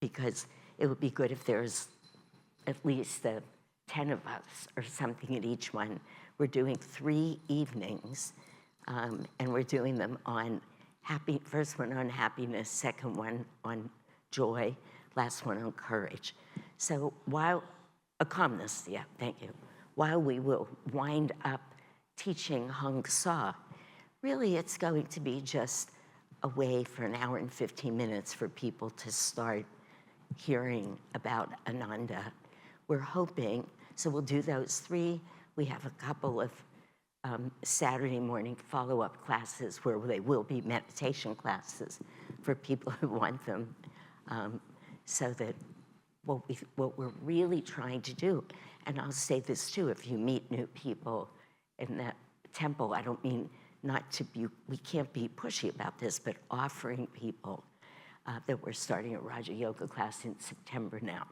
because it would be good if there's at least 10 of us or something at each one. We're doing 3 evenings, and we're doing them on first one on happiness, second one on joy, last one on courage. So while, calmness, yeah, thank you. While we will wind up teaching Hong Sa, really it's going to be just a way for an hour and 15 minutes for people to start hearing about Ananda. We're hoping, so we'll do those 3. We have a couple of Saturday morning follow-up classes where they will be meditation classes for people who want them, so that what we're really trying to do, and I'll say this too, if you meet new people in that temple, I don't mean not to be, we can't be pushy about this, but offering people that we're starting a Raja Yoga class in September now,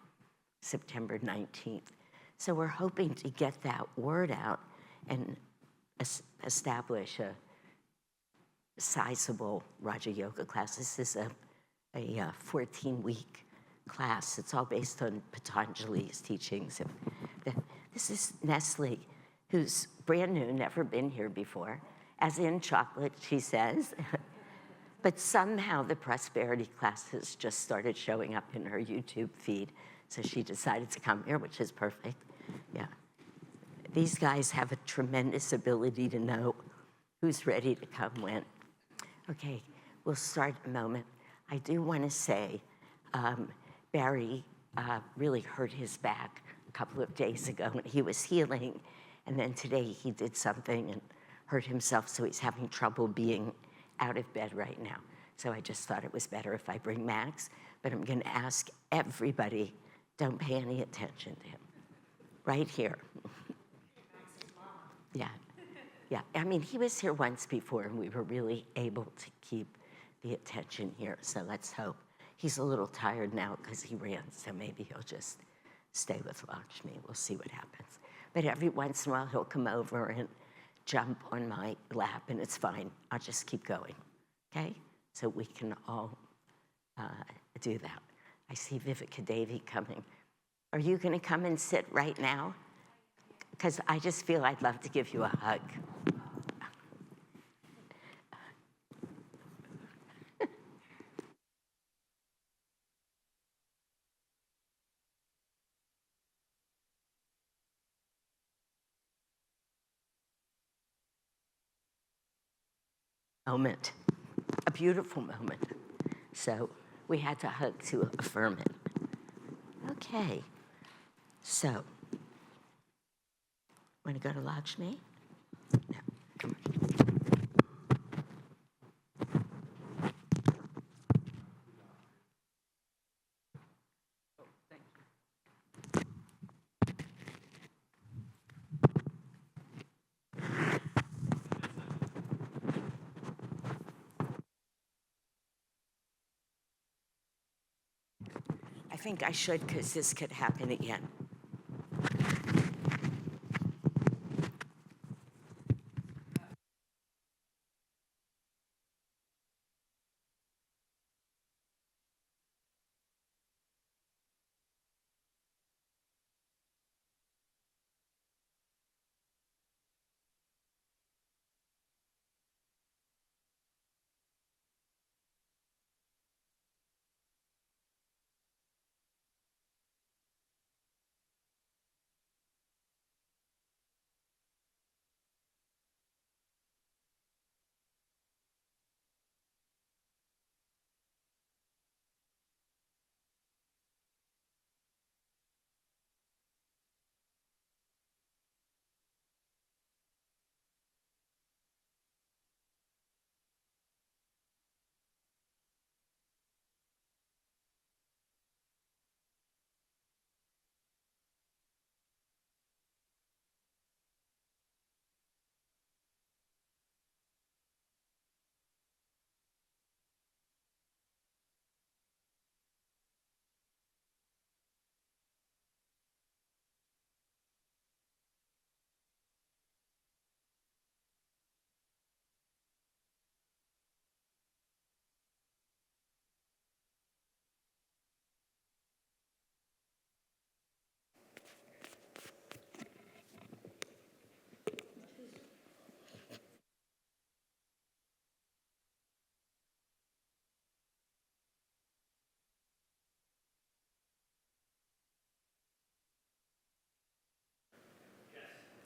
September 19th. So we're hoping to get that word out and establish a sizable Raja Yoga class. This is a 14-week class. It's all based on Patanjali's teachings. This is Nestle, who's brand new, never been here before, as in chocolate, she says. But somehow the prosperity classes just started showing up in her YouTube feed, so she decided to come here, which is perfect. Yeah. These guys have a tremendous ability to know who's ready to come when. Okay, we'll start in a moment. I do want to say, Barry really hurt his back a couple of days ago when he was healing, and then today he did something and hurt himself, so he's having trouble being out of bed right now. So I just thought it was better if I bring Max, but I'm going to ask everybody, don't pay any attention to him. Right here. Yeah, yeah. I mean, he was here once before, and we were really able to keep the attention here, so let's hope. He's a little tired now because he ran, so maybe he'll just stay with Lakshmi. We'll see what happens. But every once in a while, he'll come over and jump on my lap, and it's fine. I'll just keep going, okay? So we can all do that. I see Viveka Devi coming. Are you going to come and sit right now? Because I just feel I'd love to give you a hug. Moment, a beautiful moment. So we had to hug to affirm it. Okay, so, want to go to Lakshmi? No, come on. I think I should, because this could happen again.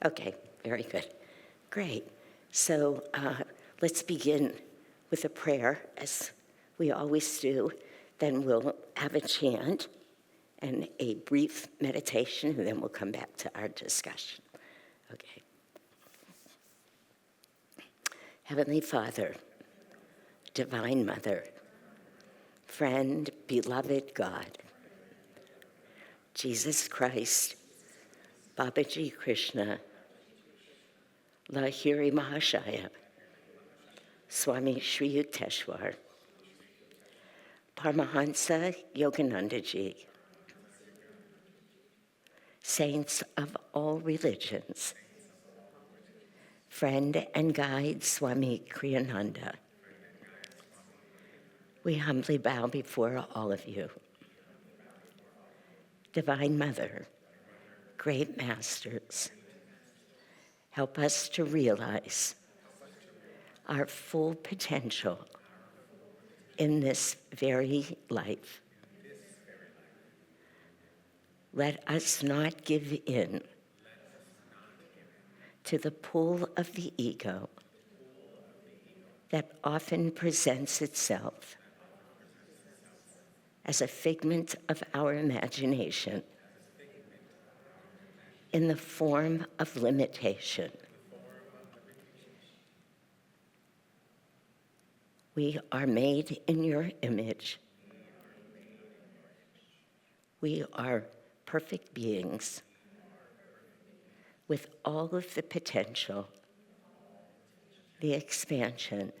Okay, very good. Great. So let's begin with a prayer, as we always do. Then we'll have a chant and a brief meditation, and then we'll come back to our discussion. Okay. Heavenly Father, Divine Mother, friend, beloved God, Jesus Christ, Babaji Krishna, Lahiri Mahashaya, Swami Sri Yukteswar, Paramhansa Yogananda Ji, saints of all religions, friend and guide Swami Kriyananda, we humbly bow before all of you. Divine Mother, great masters, help us to realize our full potential in this very life. Let us not give in to the pull of the ego that often presents itself as a figment of our imagination in the form of limitation. We are made in your image. We are perfect beings with all of the potential, the expansion,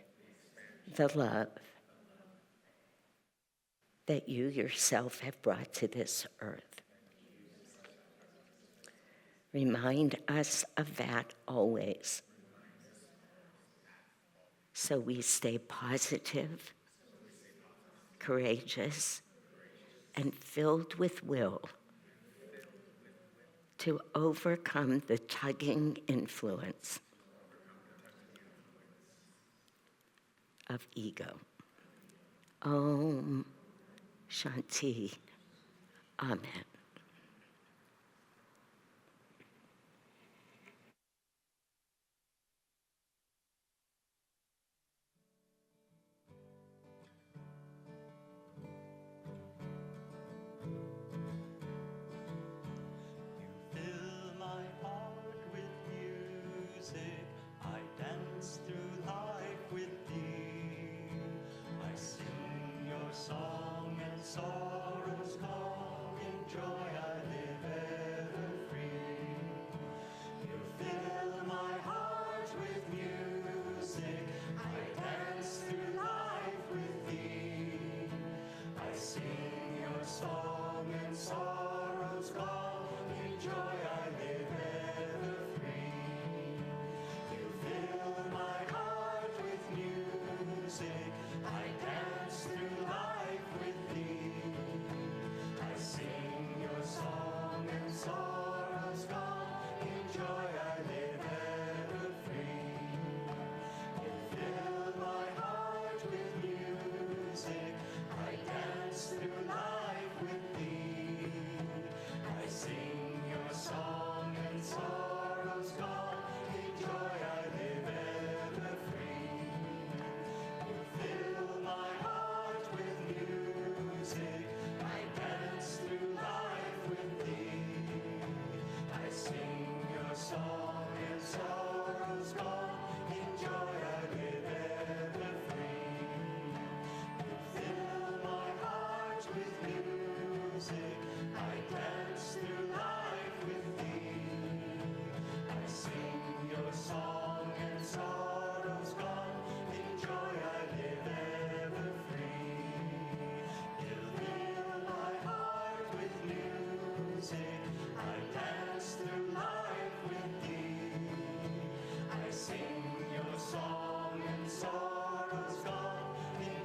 the love that you yourself have brought to this earth. Remind us of that always, so we stay positive, courageous, and filled with will to overcome the tugging influence of ego. Om Shanti. Amen.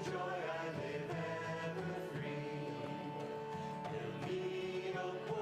Joy I live ever free. Fill me, O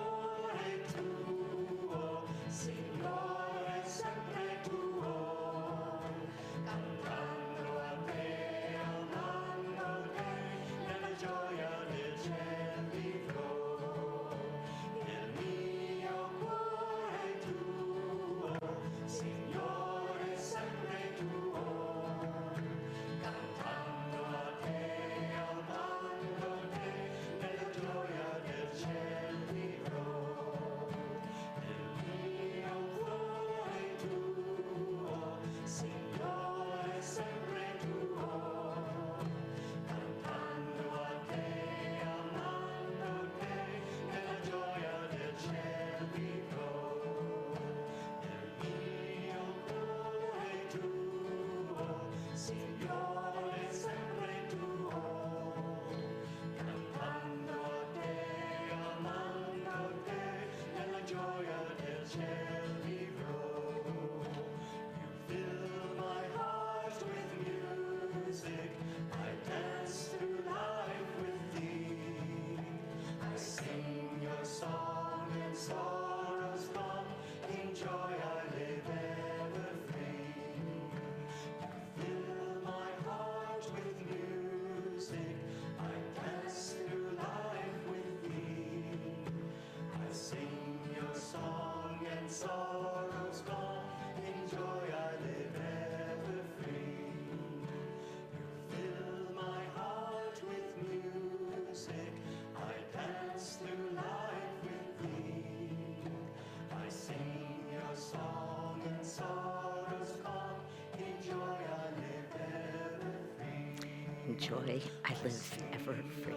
joy I live ever free.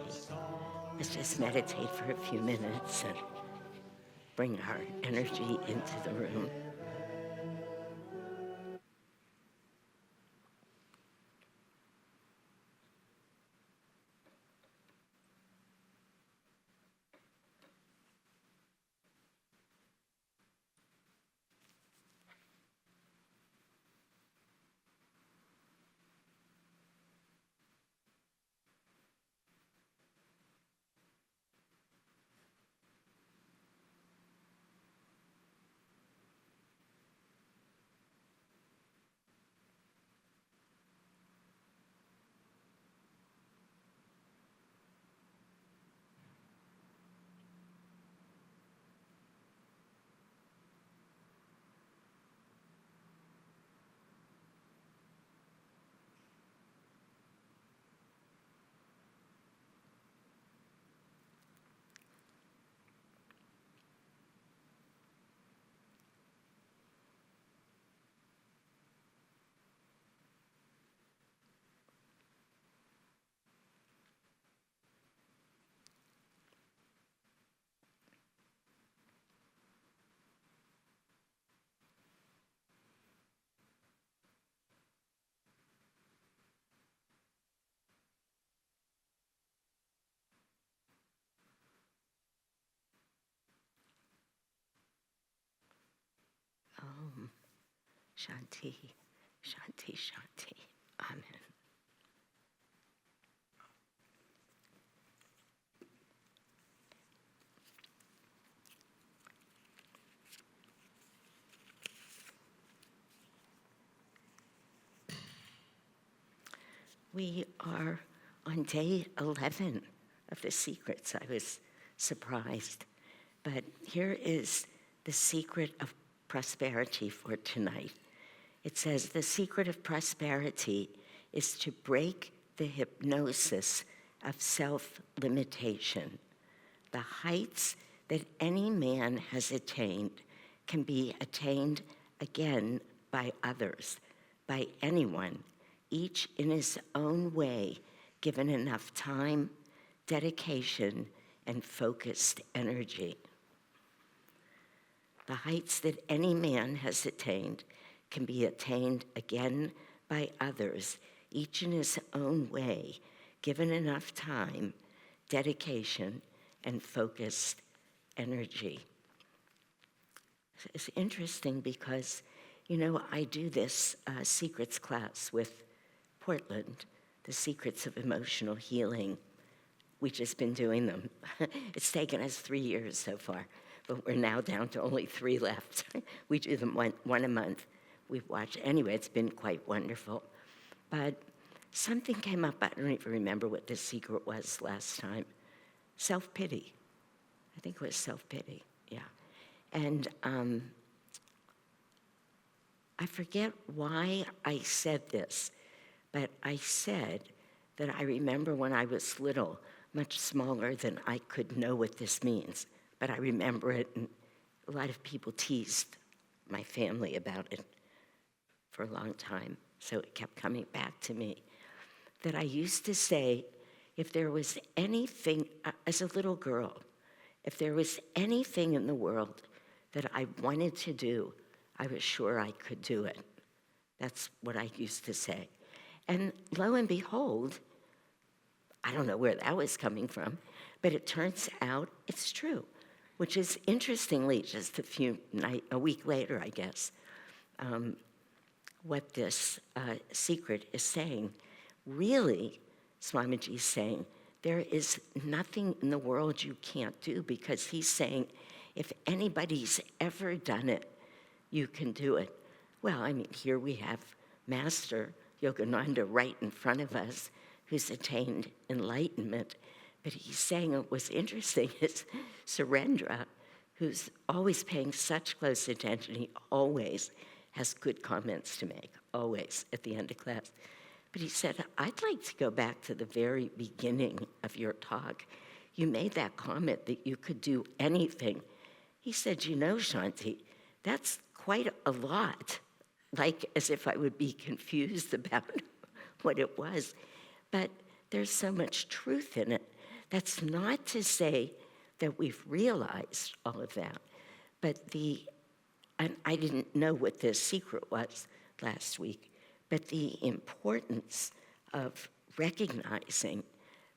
Let's just meditate for a few minutes and bring our energy into the room. Shanti, Shanti, Shanti. Amen. We are on day 11 of the secrets. I was surprised. But here is the secret of prosperity for tonight. It says, the secret of prosperity is to break the hypnosis of self-limitation. The heights that any man has attained can be attained again by others, by anyone, each in his own way, given enough time, dedication, and focused energy. The heights that any man has attained can be attained again by others, each in his own way, given enough time, dedication, and focused energy. It's interesting because, I do this secrets class with Portland, the Secrets of Emotional Healing. We've just been doing them. It's taken us 3 years so far, but we're now down to only 3 left. We do them one a month. We've watched, anyway, it's been quite wonderful. But something came up, I don't even remember what the secret was last time. Self-pity. I think it was self-pity, yeah. And I forget why I said this, but I said that I remember when I was little, much smaller than I could know what this means. But I remember it, and a lot of people teased my family about it for a long time, so it kept coming back to me, that I used to say, if there was anything, as a little girl, if there was anything in the world that I wanted to do, I was sure I could do it. That's what I used to say. And lo and behold, I don't know where that was coming from, but it turns out it's true, which is interestingly just a week later, I guess, what this secret is saying. Really, Swamiji is saying, there is nothing in the world you can't do, because he's saying, if anybody's ever done it, you can do it. Well, here we have Master Yogananda right in front of us, who's attained enlightenment. But he's saying what's interesting is Surendra, who's always paying such close attention, he always has good comments to make, always, at the end of class. But he said, I'd like to go back to the very beginning of your talk. You made that comment that you could do anything. He said, Shanti, that's quite a lot, like as if I would be confused about what it was. But there's so much truth in it. That's not to say that we've realized all of that, but and I didn't know what the secret was last week, but the importance of recognizing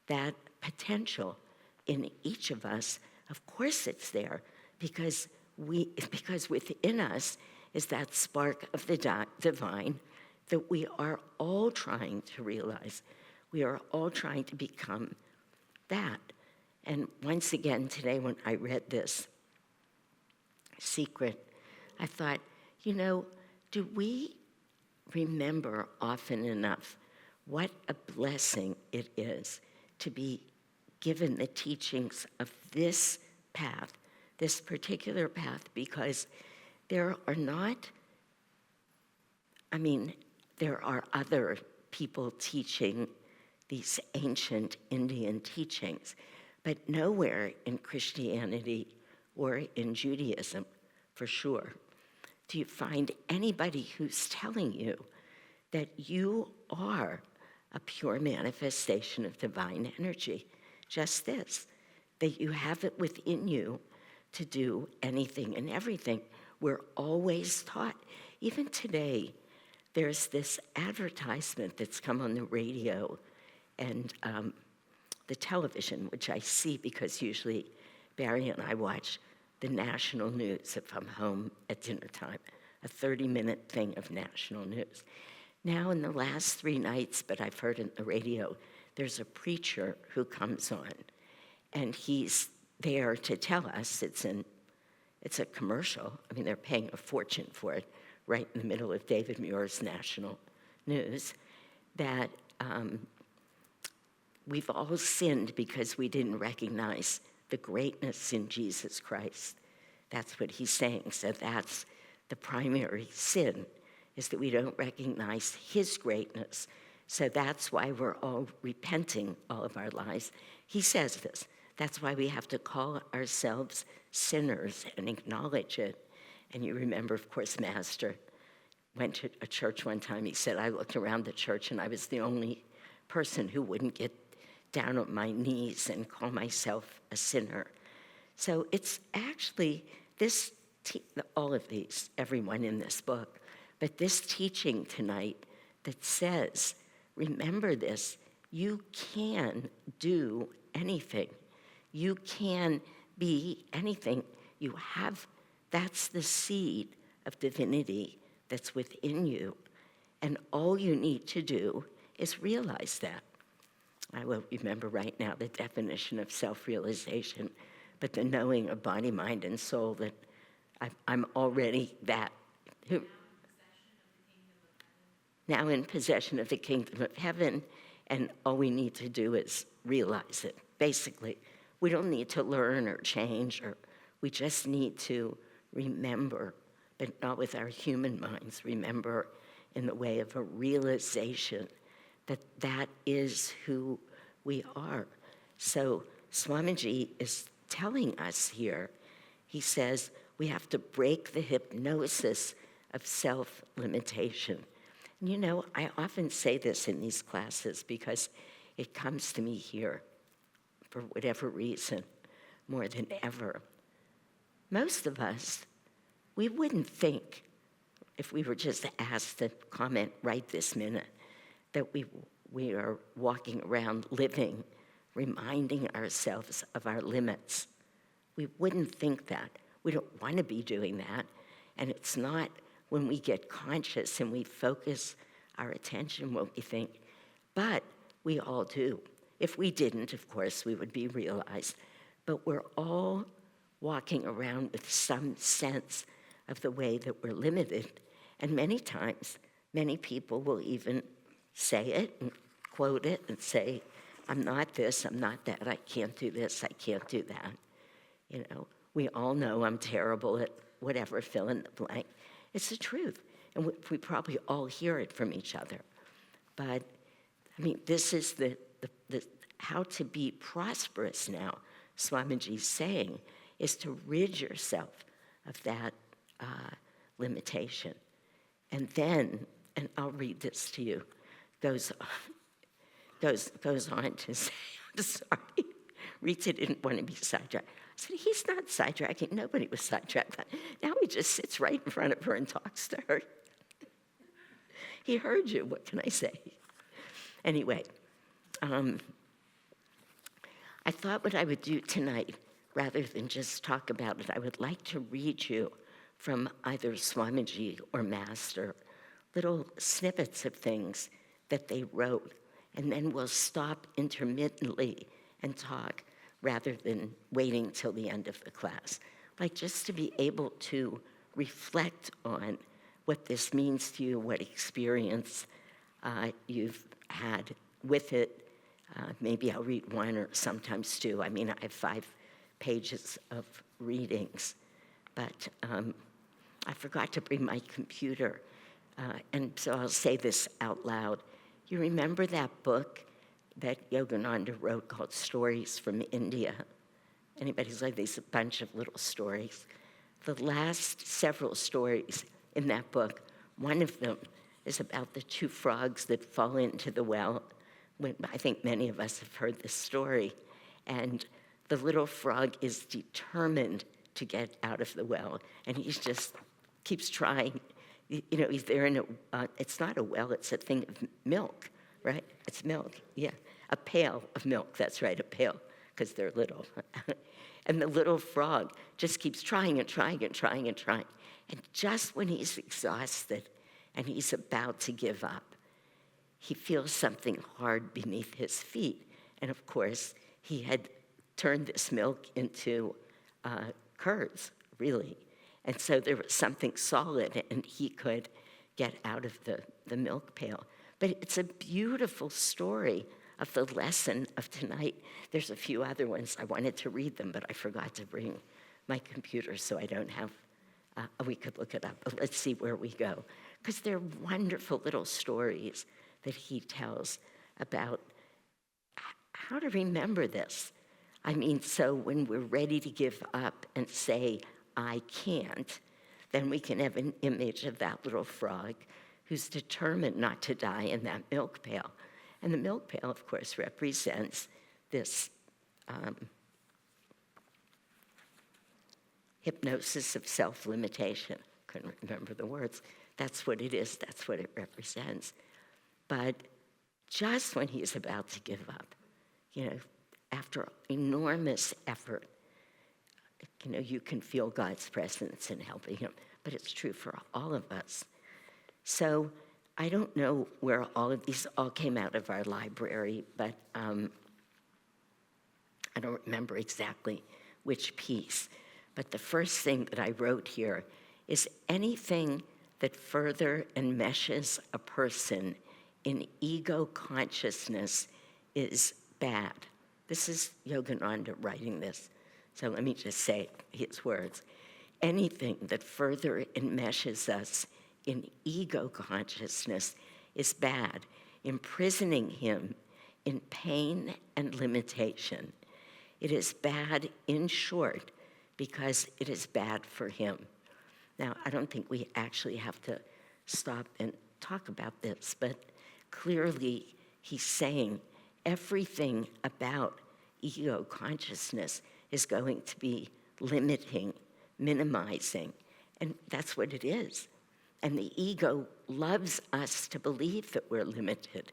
that potential in each of us. Of course it's there, because within us is that spark of the divine that we are all trying to realize. We are all trying to become that. And once again today, when I read this secret, I thought, do we remember often enough what a blessing it is to be given the teachings of this path, this particular path, because there are other people teaching these ancient Indian teachings, but nowhere in Christianity or in Judaism, for sure, do you find anybody who's telling you that you are a pure manifestation of divine energy. Just this, that you have it within you to do anything and everything. We're always taught. Even today, there's this advertisement that's come on the radio and the television, which I see because usually Barry and I watch the national news if I'm home at dinner time, a 30-minute thing of national news. Now in the last 3 nights, but I've heard in the radio, there's a preacher who comes on, and he's there to tell us, it's a commercial, I mean, they're paying a fortune for it, right in the middle of David Muir's national news, that we've all sinned because we didn't recognize the greatness in Jesus Christ. That's what he's saying. So that's the primary sin, is that we don't recognize his greatness. So that's why we're all repenting all of our lives. He says this. That's why we have to call ourselves sinners and acknowledge it. And you remember, of course, Master went to a church one time. He said, I looked around the church and I was the only person who wouldn't get down on my knees and call myself a sinner. So it's actually this, all of these, everyone in this book, but this teaching tonight that says, remember this, you can do anything. You can be anything. You have, that's the seed of divinity that's within you. And all you need to do is realize that. I won't remember right now the definition of self-realization, but the knowing of body, mind, and soul that I'm already that. Now in possession of the kingdom of heaven, and all we need to do is realize it. Basically, we don't need to learn or change, or we just need to remember, but not with our human minds, remember in the way of a realization that that is who we are. So Swamiji is telling us here, he says, we have to break the hypnosis of self-limitation. And I often say this in these classes because it comes to me here for whatever reason, more than ever. Most of us, we wouldn't think, if we were just asked to comment right this minute, that we are walking around living, reminding ourselves of our limits. We wouldn't think that. We don't want to be doing that. And it's not when we get conscious and we focus our attention what we think, but we all do. If we didn't, of course, we would be realized. But we're all walking around with some sense of the way that we're limited. And many times, many people will even say it and quote it and say, I'm not this, I'm not that, I can't do this, I can't do that. We all know I'm terrible at whatever, fill in the blank. It's the truth. And we probably all hear it from each other. But, this is the how to be prosperous now, Swamiji's saying, is to rid yourself of that limitation. And then, and I'll read this to you, goes goes on to say, I'm sorry, Rita didn't want to be sidetracked. I said, he's not sidetracking. Nobody was sidetracked. Now he just sits right in front of her and talks to her. He heard you, what can I say? Anyway, I thought what I would do tonight, rather than just talk about it, I would like to read you from either Swamiji or Master, little snippets of things that they wrote, and then we'll stop intermittently and talk rather than waiting till the end of the class. Like just to be able to reflect on what this means to you, what experience you've had with it. Maybe I'll read one or sometimes two. I mean, I have 5 pages of readings, but I forgot to bring my computer, and so I'll say this out loud. You remember that book that Yogananda wrote called Stories from India? Anybody's like, there's a bunch of little stories. The last several stories in that book, one of them is about the 2 frogs that fall into the well. I think many of us have heard this story. And the little frog is determined to get out of the well, and he just keeps trying. You know, he's there in it's not a well, it's a thing of milk, right? It's milk, yeah. A pail of milk, that's right, a pail, because they're little. And the little frog just keeps trying and trying and trying and trying. And just when he's exhausted and he's about to give up, he feels something hard beneath his feet. And of course, he had turned this milk into curds, really. And so there was something solid, and he could get out of the milk pail. But it's a beautiful story of the lesson of tonight. There's a few other ones. I wanted to read them, but I forgot to bring my computer, so I don't have, we could look it up. But let's see where we go. Because they're wonderful little stories that he tells about how to remember this. I mean, so when we're ready to give up and say, I can't, then we can have an image of that little frog who's determined not to die in that milk pail. And the milk pail, of course, represents this hypnosis of self-limitation. Couldn't remember the words. That's what it is. That's what it represents. But just when he's about to give up, you know, after enormous effort, you know, you can feel God's presence in helping him. But it's true for all of us. So I don't know where all of these all came out of our library, but I don't remember exactly which piece. But the first thing that I wrote here is anything that further enmeshes a person in ego consciousness is bad. This is Yogananda writing this. So let me just say his words. Anything that further enmeshes us in ego consciousness is bad, imprisoning him in pain and limitation. It is bad, in short, because it is bad for him. Now, I don't think we actually have to stop and talk about this, but clearly he's saying everything about ego consciousness is going to be limiting, minimizing, and that's what it is. And the ego loves us to believe that we're limited.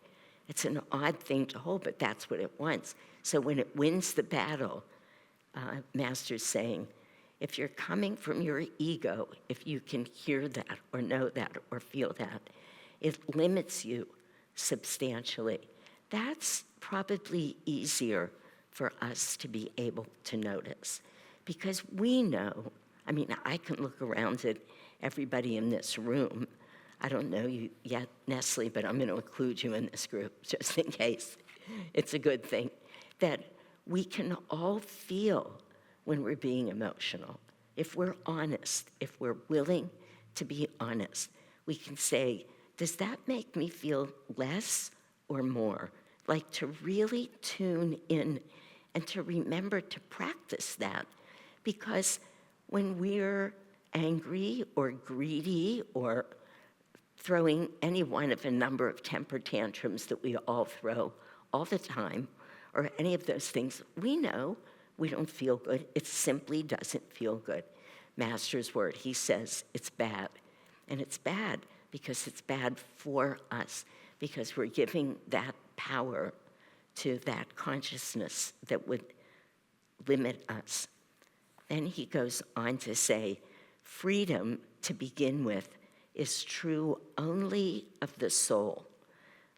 It's an odd thing to hold, but that's what it wants. So when it wins the battle, Master's saying, if you're coming from your ego, if you can hear that or know that or feel that, it limits you substantially. That's probably easier for us to be able to notice. Because we know, I mean, I can look around at everybody in this room. I don't know you yet, Nestle, but I'm going to include you in this group just in case. It's a good thing that we can all feel when we're being emotional. If we're honest, if we're willing to be honest, we can say, does that make me feel less or more? Like to really tune in and to remember to practice that. Because when we're angry or greedy or throwing any one of a number of temper tantrums that we all throw all the time or any of those things, we know we don't feel good. It simply doesn't feel good. Master's word, he says it's bad. And it's bad because it's bad for us, because we're giving that power to that consciousness that would limit us. Then he goes on to say, freedom, to begin with, is true only of the soul.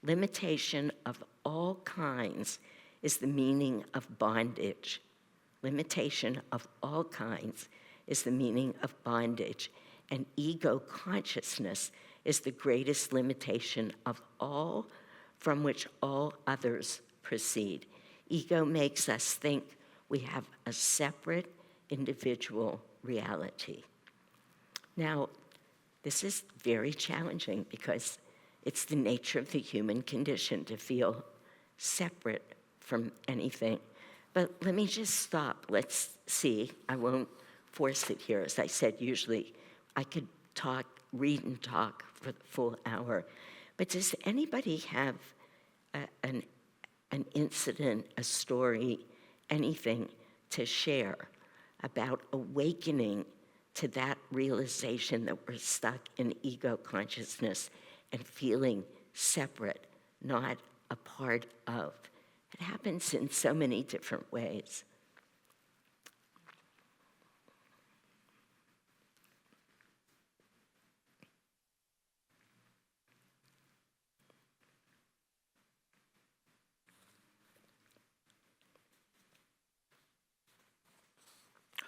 Limitation of all kinds is the meaning of bondage. Limitation of all kinds is the meaning of bondage. And ego consciousness is the greatest limitation of all, from which all others proceed. Ego makes us think we have a separate individual reality. Now, this is very challenging because it's the nature of the human condition to feel separate from anything. But let me just stop. Let's see. I won't force it here. As I said, usually I could talk, read and talk for the full hour. But does anybody have an incident, a story, anything to share about awakening to that realization that we're stuck in ego consciousness and feeling separate, not a part of? It happens in so many different ways.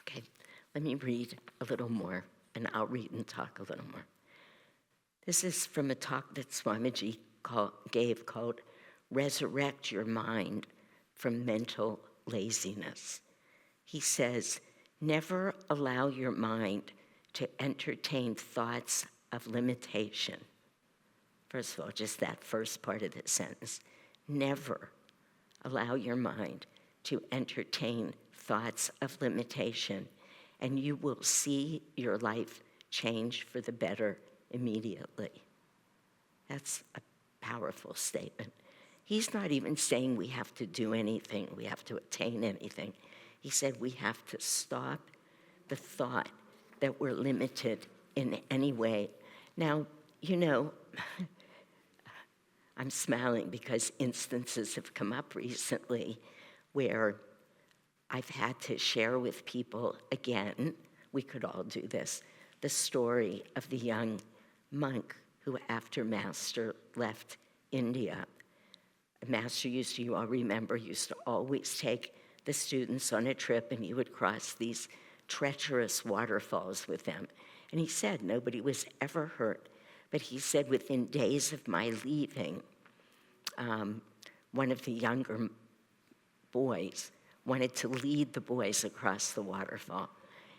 Okay, let me read a little more, and I'll read and talk a little more. This is from a talk that Swamiji gave called Resurrect Your Mind from Mental Laziness. He says, never allow your mind to entertain thoughts of limitation. First of all, just that first part of the sentence. Never allow your mind to entertain thoughts of limitation, and you will see your life change for the better immediately. That's a powerful statement. He's not even saying we have to do anything, we have to attain anything. He said we have to stop the thought that we're limited in any way. Now, you know, I'm smiling because instances have come up recently where I've had to share with people, again, we could all do this, the story of the young monk who, after Master left India, Master used to, you all remember, used to always take the students on a trip, and he would cross these treacherous waterfalls with them. And he said nobody was ever hurt. But he said within days of my leaving, one of the younger boys wanted to lead the boys across the waterfall.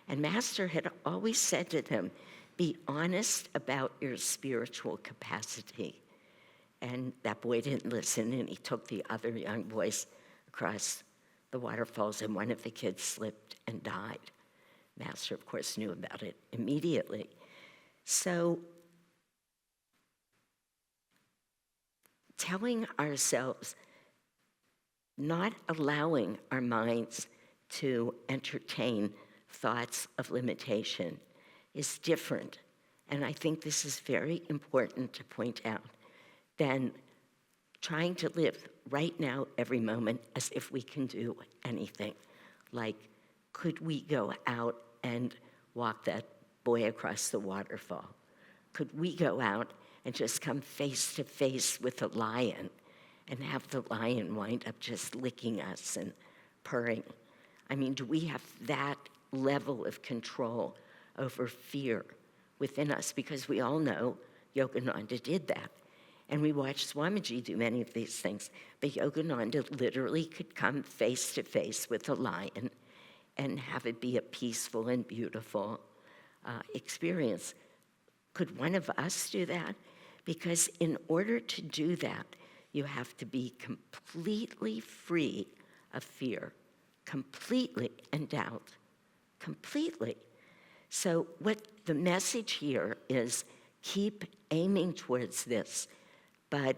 And Master had always said to them, be honest about your spiritual capacity. And that boy didn't listen, and he took the other young boys across the waterfalls, and one of the kids slipped and died. Master, of course, knew about it immediately. So, telling ourselves, not allowing our minds to entertain thoughts of limitation is different. And I think this is very important to point out, than trying to live right now, every moment, as if we can do anything. Like, could we go out and walk that boy across the waterfall? Could we go out and just come face to face with a lion and have the lion wind up just licking us and purring? I mean, do we have that level of control over fear within us? Because we all know Yogananda did that. And we watched Swamiji do many of these things. But Yogananda literally could come face to face with a lion and have it be a peaceful and beautiful experience. Could one of us do that? Because in order to do that, you have to be completely free of fear, completely, and doubt, completely. So what the message here is, keep aiming towards this, but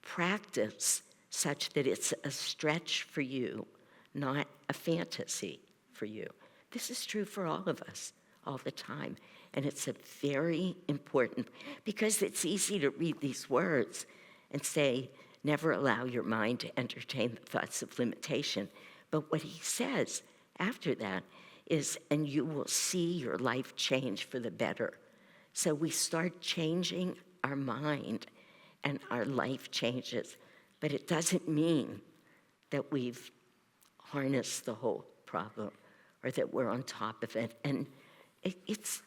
practice such that it's a stretch for you, not a fantasy for you. This is true for all of us all the time. And it's a very important, because it's easy to read these words and say, never allow your mind to entertain the thoughts of limitation. But what he says after that is, and you will see your life change for the better. So we start changing our mind and our life changes. But it doesn't mean that we've harnessed the whole problem or that we're on top of it. And it's,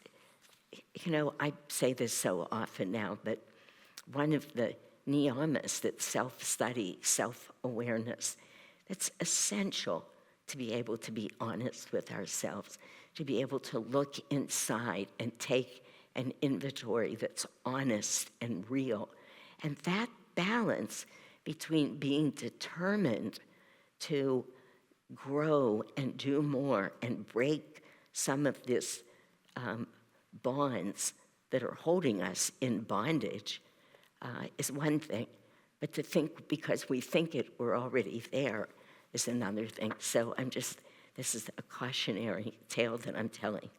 I say this so often now, but one of the niyamas, that self-study, self-awareness, it's essential to be able to be honest with ourselves, to be able to look inside and take an inventory that's honest and real. And that balance between being determined to grow and do more and break some of this bonds that are holding us in bondage is one thing. But to think because we think it, we're already there is another thing. So this is a cautionary tale that I'm telling.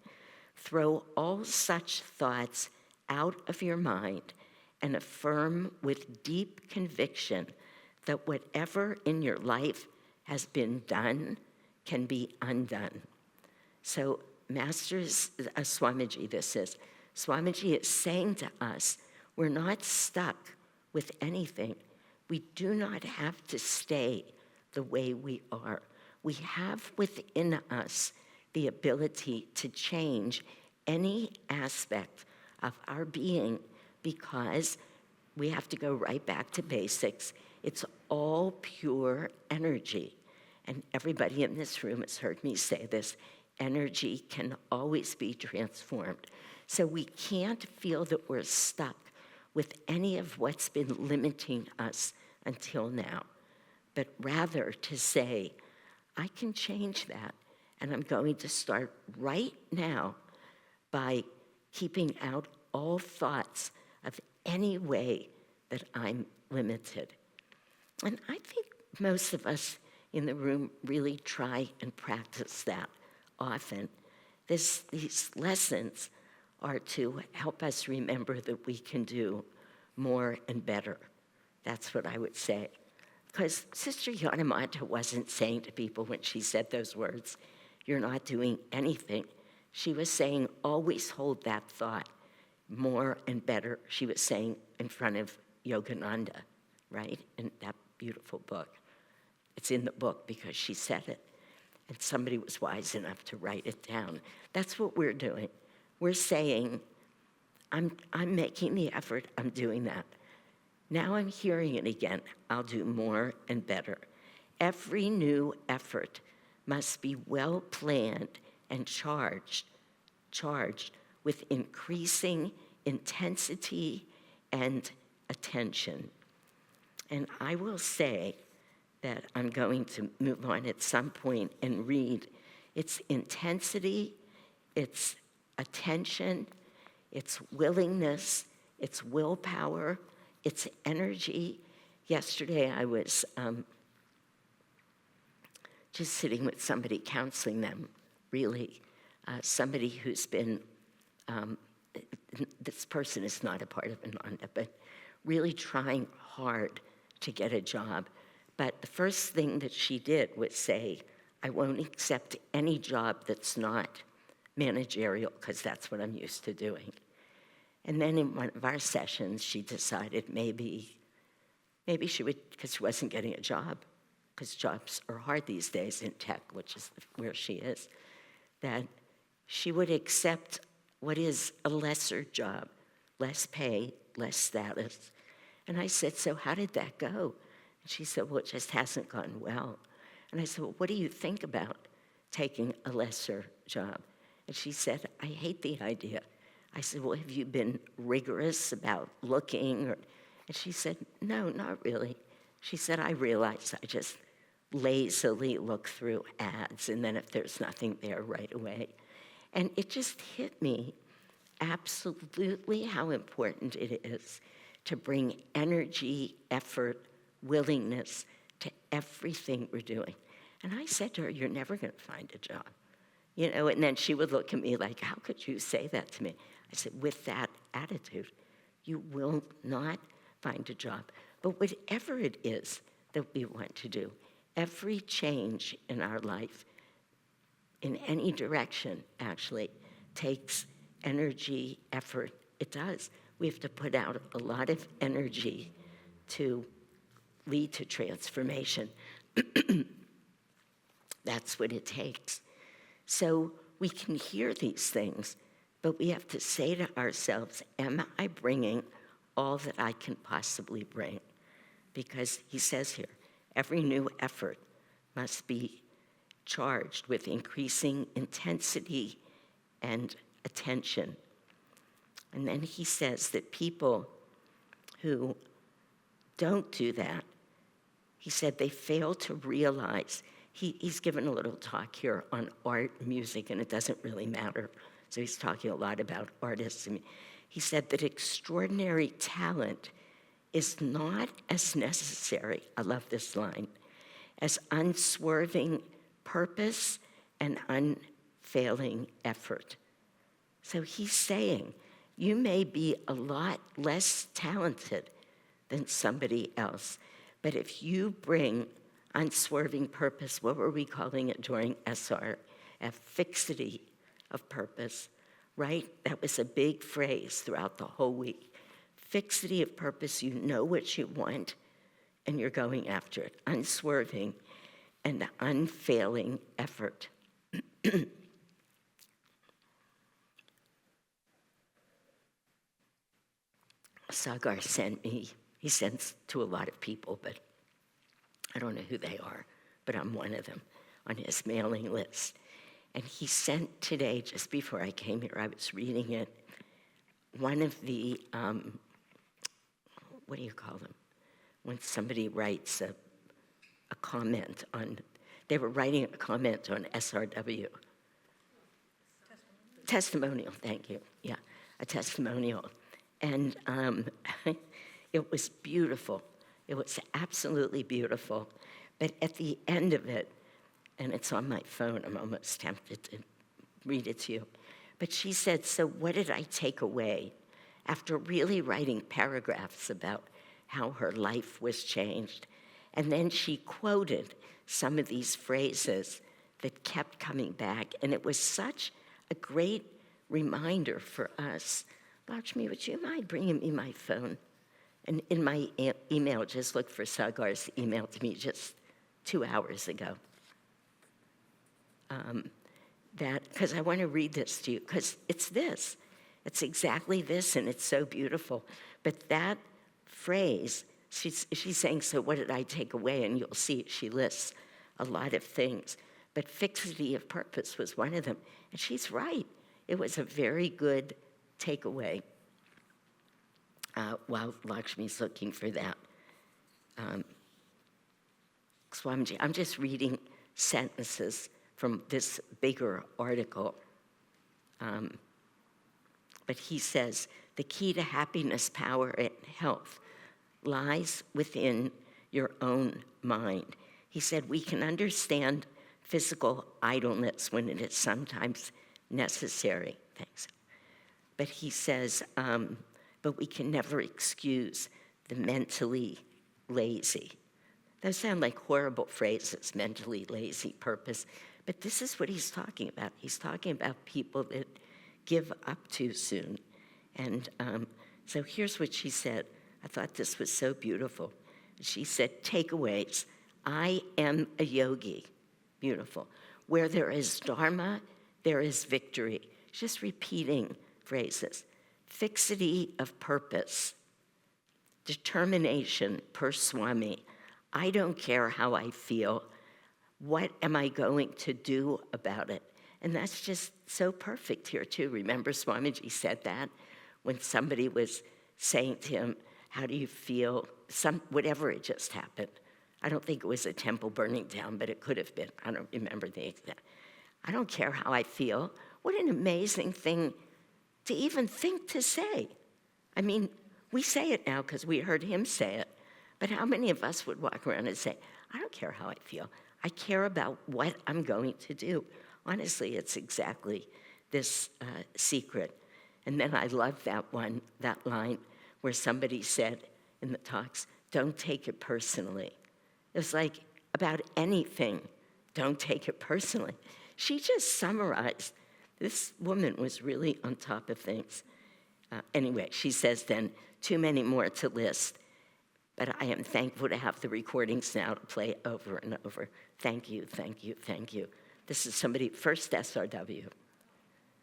Throw all such thoughts out of your mind and affirm with deep conviction that whatever in your life has been done can be undone. So Masters, Swamiji, Swamiji is saying to us, we're not stuck with anything. We do not have to stay the way we are. We have within us the ability to change any aspect of our being, because we have to go right back to basics. It's all pure energy. And everybody in this room has heard me say this. Energy can always be transformed. So we can't feel that we're stuck with any of what's been limiting us until now, but rather to say, I can change that, and I'm going to start right now by keeping out all thoughts of any way that I'm limited. And I think most of us in the room really try and practice that often. These lessons are to help us remember that we can do more and better. That's what I would say. Because Sister Yogananda wasn't saying to people when she said those words, you're not doing anything. She was saying, always hold that thought, more and better. She was saying in front of Yogananda, right? In that beautiful book. It's in the book because she said it. And somebody was wise enough to write it down. That's what we're doing. We're saying, I'm making the effort, I'm doing that. Now I'm hearing it again. I'll do more and better. Every new effort must be well planned and charged with increasing intensity and attention. And I will say that I'm going to move on at some point and read. It's intensity, it's attention, it's willingness, it's willpower, it's energy. Yesterday I was just sitting with somebody, counseling them, really. Somebody who's been, this person is not a part of Ananda, but really trying hard to get a job. But the first thing that she did was say, I won't accept any job that's not managerial, because that's what I'm used to doing. And then in one of our sessions, she decided maybe she would, because she wasn't getting a job, because jobs are hard these days in tech, which is where she is, that she would accept what is a lesser job, less pay, less status. And I said, so how did that go? And she said, well, it just hasn't gone well. And I said, well, what do you think about taking a lesser job? And she said, I hate the idea. I said, well, have you been rigorous about looking? And she said, no, not really. She said, I realize I just lazily look through ads, and then if there's nothing there, right away. And it just hit me absolutely how important it is to bring energy, effort, willingness to everything we're doing. And I said to her, you're never going to find a job. And then she would look at me like, how could you say that to me? I said, with that attitude, you will not find a job. But whatever it is that we want to do, every change in our life, in any direction, actually, takes energy, effort. It does. We have to put out a lot of energy to lead to transformation. That's what it takes. So we can hear these things, but we have to say to ourselves, am I bringing all that I can possibly bring? Because he says here, every new effort must be charged with increasing intensity and attention. And then he says that people who don't do that, he said they fail to realize. He's given a little talk here on art, music, and it doesn't really matter. So he's talking a lot about artists. He said that extraordinary talent is not as necessary, I love this line, as unswerving purpose and unfailing effort. So he's saying, you may be a lot less talented than somebody else, but if you bring unswerving purpose, what were we calling it during SR? A fixity of purpose, right? That was a big phrase throughout the whole week. Fixity of purpose, you know what you want, and you're going after it. Unswerving and unfailing effort. Sagar sent me, he sends to a lot of people, but I don't know who they are, but I'm one of them on his mailing list. And he sent today, just before I came here, I was reading it, one of the, what do you call them? When somebody writes a comment on, they were writing a comment on SRW. Testimonial, thank you. Yeah, a testimonial. And it was beautiful. It was absolutely beautiful. But at the end of it, and it's on my phone, I'm almost tempted to read it to you. But she said, so what did I take away after really writing paragraphs about how her life was changed? And then she quoted some of these phrases that kept coming back. And it was such a great reminder for us. Lakshmi, would you mind bringing me my phone? And in my email, just look for Sagar's email to me just 2 hours ago. Because I want to read this to you, because it's this. It's exactly this, and it's so beautiful. But that phrase, she's saying, so what did I take away? And you'll see she lists a lot of things. But fixity of purpose was one of them. And she's right. It was a very good takeaway. While Lakshmi's looking for that. Swamiji, I'm just reading sentences from this bigger article. But he says, the key to happiness, power, and health lies within your own mind. He said, we can understand physical idleness when it is sometimes necessary. Thanks. But he says, but we can never excuse the mentally lazy. Those sound like horrible phrases, mentally lazy, purpose. But this is what he's talking about. He's talking about people that give up too soon. And so here's what she said. I thought this was so beautiful. She said, takeaways. I am a yogi. Beautiful. Where there is dharma, there is victory. Just repeating phrases. Fixity of purpose, determination per Swami. I don't care how I feel. What am I going to do about it? And that's just so perfect here, too. Remember, Swamiji said that when somebody was saying to him, how do you feel? Whatever had just happened. I don't think it was a temple burning down, but it could have been. I don't remember the exact. I don't care how I feel. What an amazing thing to even think to say. I mean, we say it now because we heard him say it, but how many of us would walk around and say, I don't care how I feel. I care about what I'm going to do. Honestly, it's exactly this secret. And then I love that line where somebody said in the talks, don't take it personally. It was like, about anything, don't take it personally. She just summarized. This woman was really on top of things. Anyway, she says then, too many more to list, but I am thankful to have the recordings now to play over and over. Thank you, thank you, thank you. This is somebody, first SRW.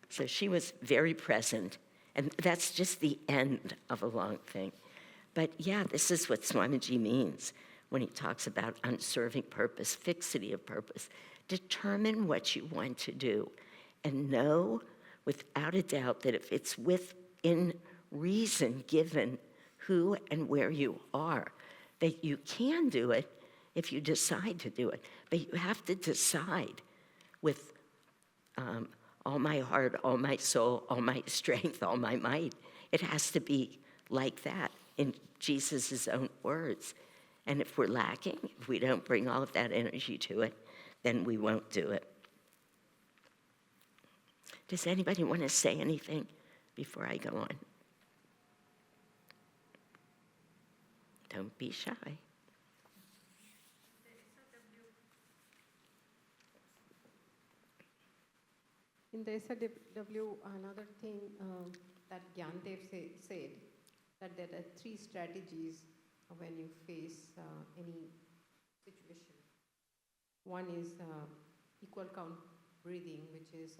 So she was very present, and that's just the end of a long thing. But yeah, this is what Swamiji means when he talks about unserving purpose, fixity of purpose. Determine what you want to do and know without a doubt that if it's within reason given who and where you are, that you can do it if you decide to do it. But you have to decide with all my heart, all my soul, all my strength, all my might. It has to be like that in Jesus' own words. And if we're lacking, if we don't bring all of that energy to it, then we won't do it. Does anybody want to say anything before I go on? Don't be shy. In the SRW, another thing that Gyandev said, that there are 3 strategies when you face any situation. One is equal count breathing, which is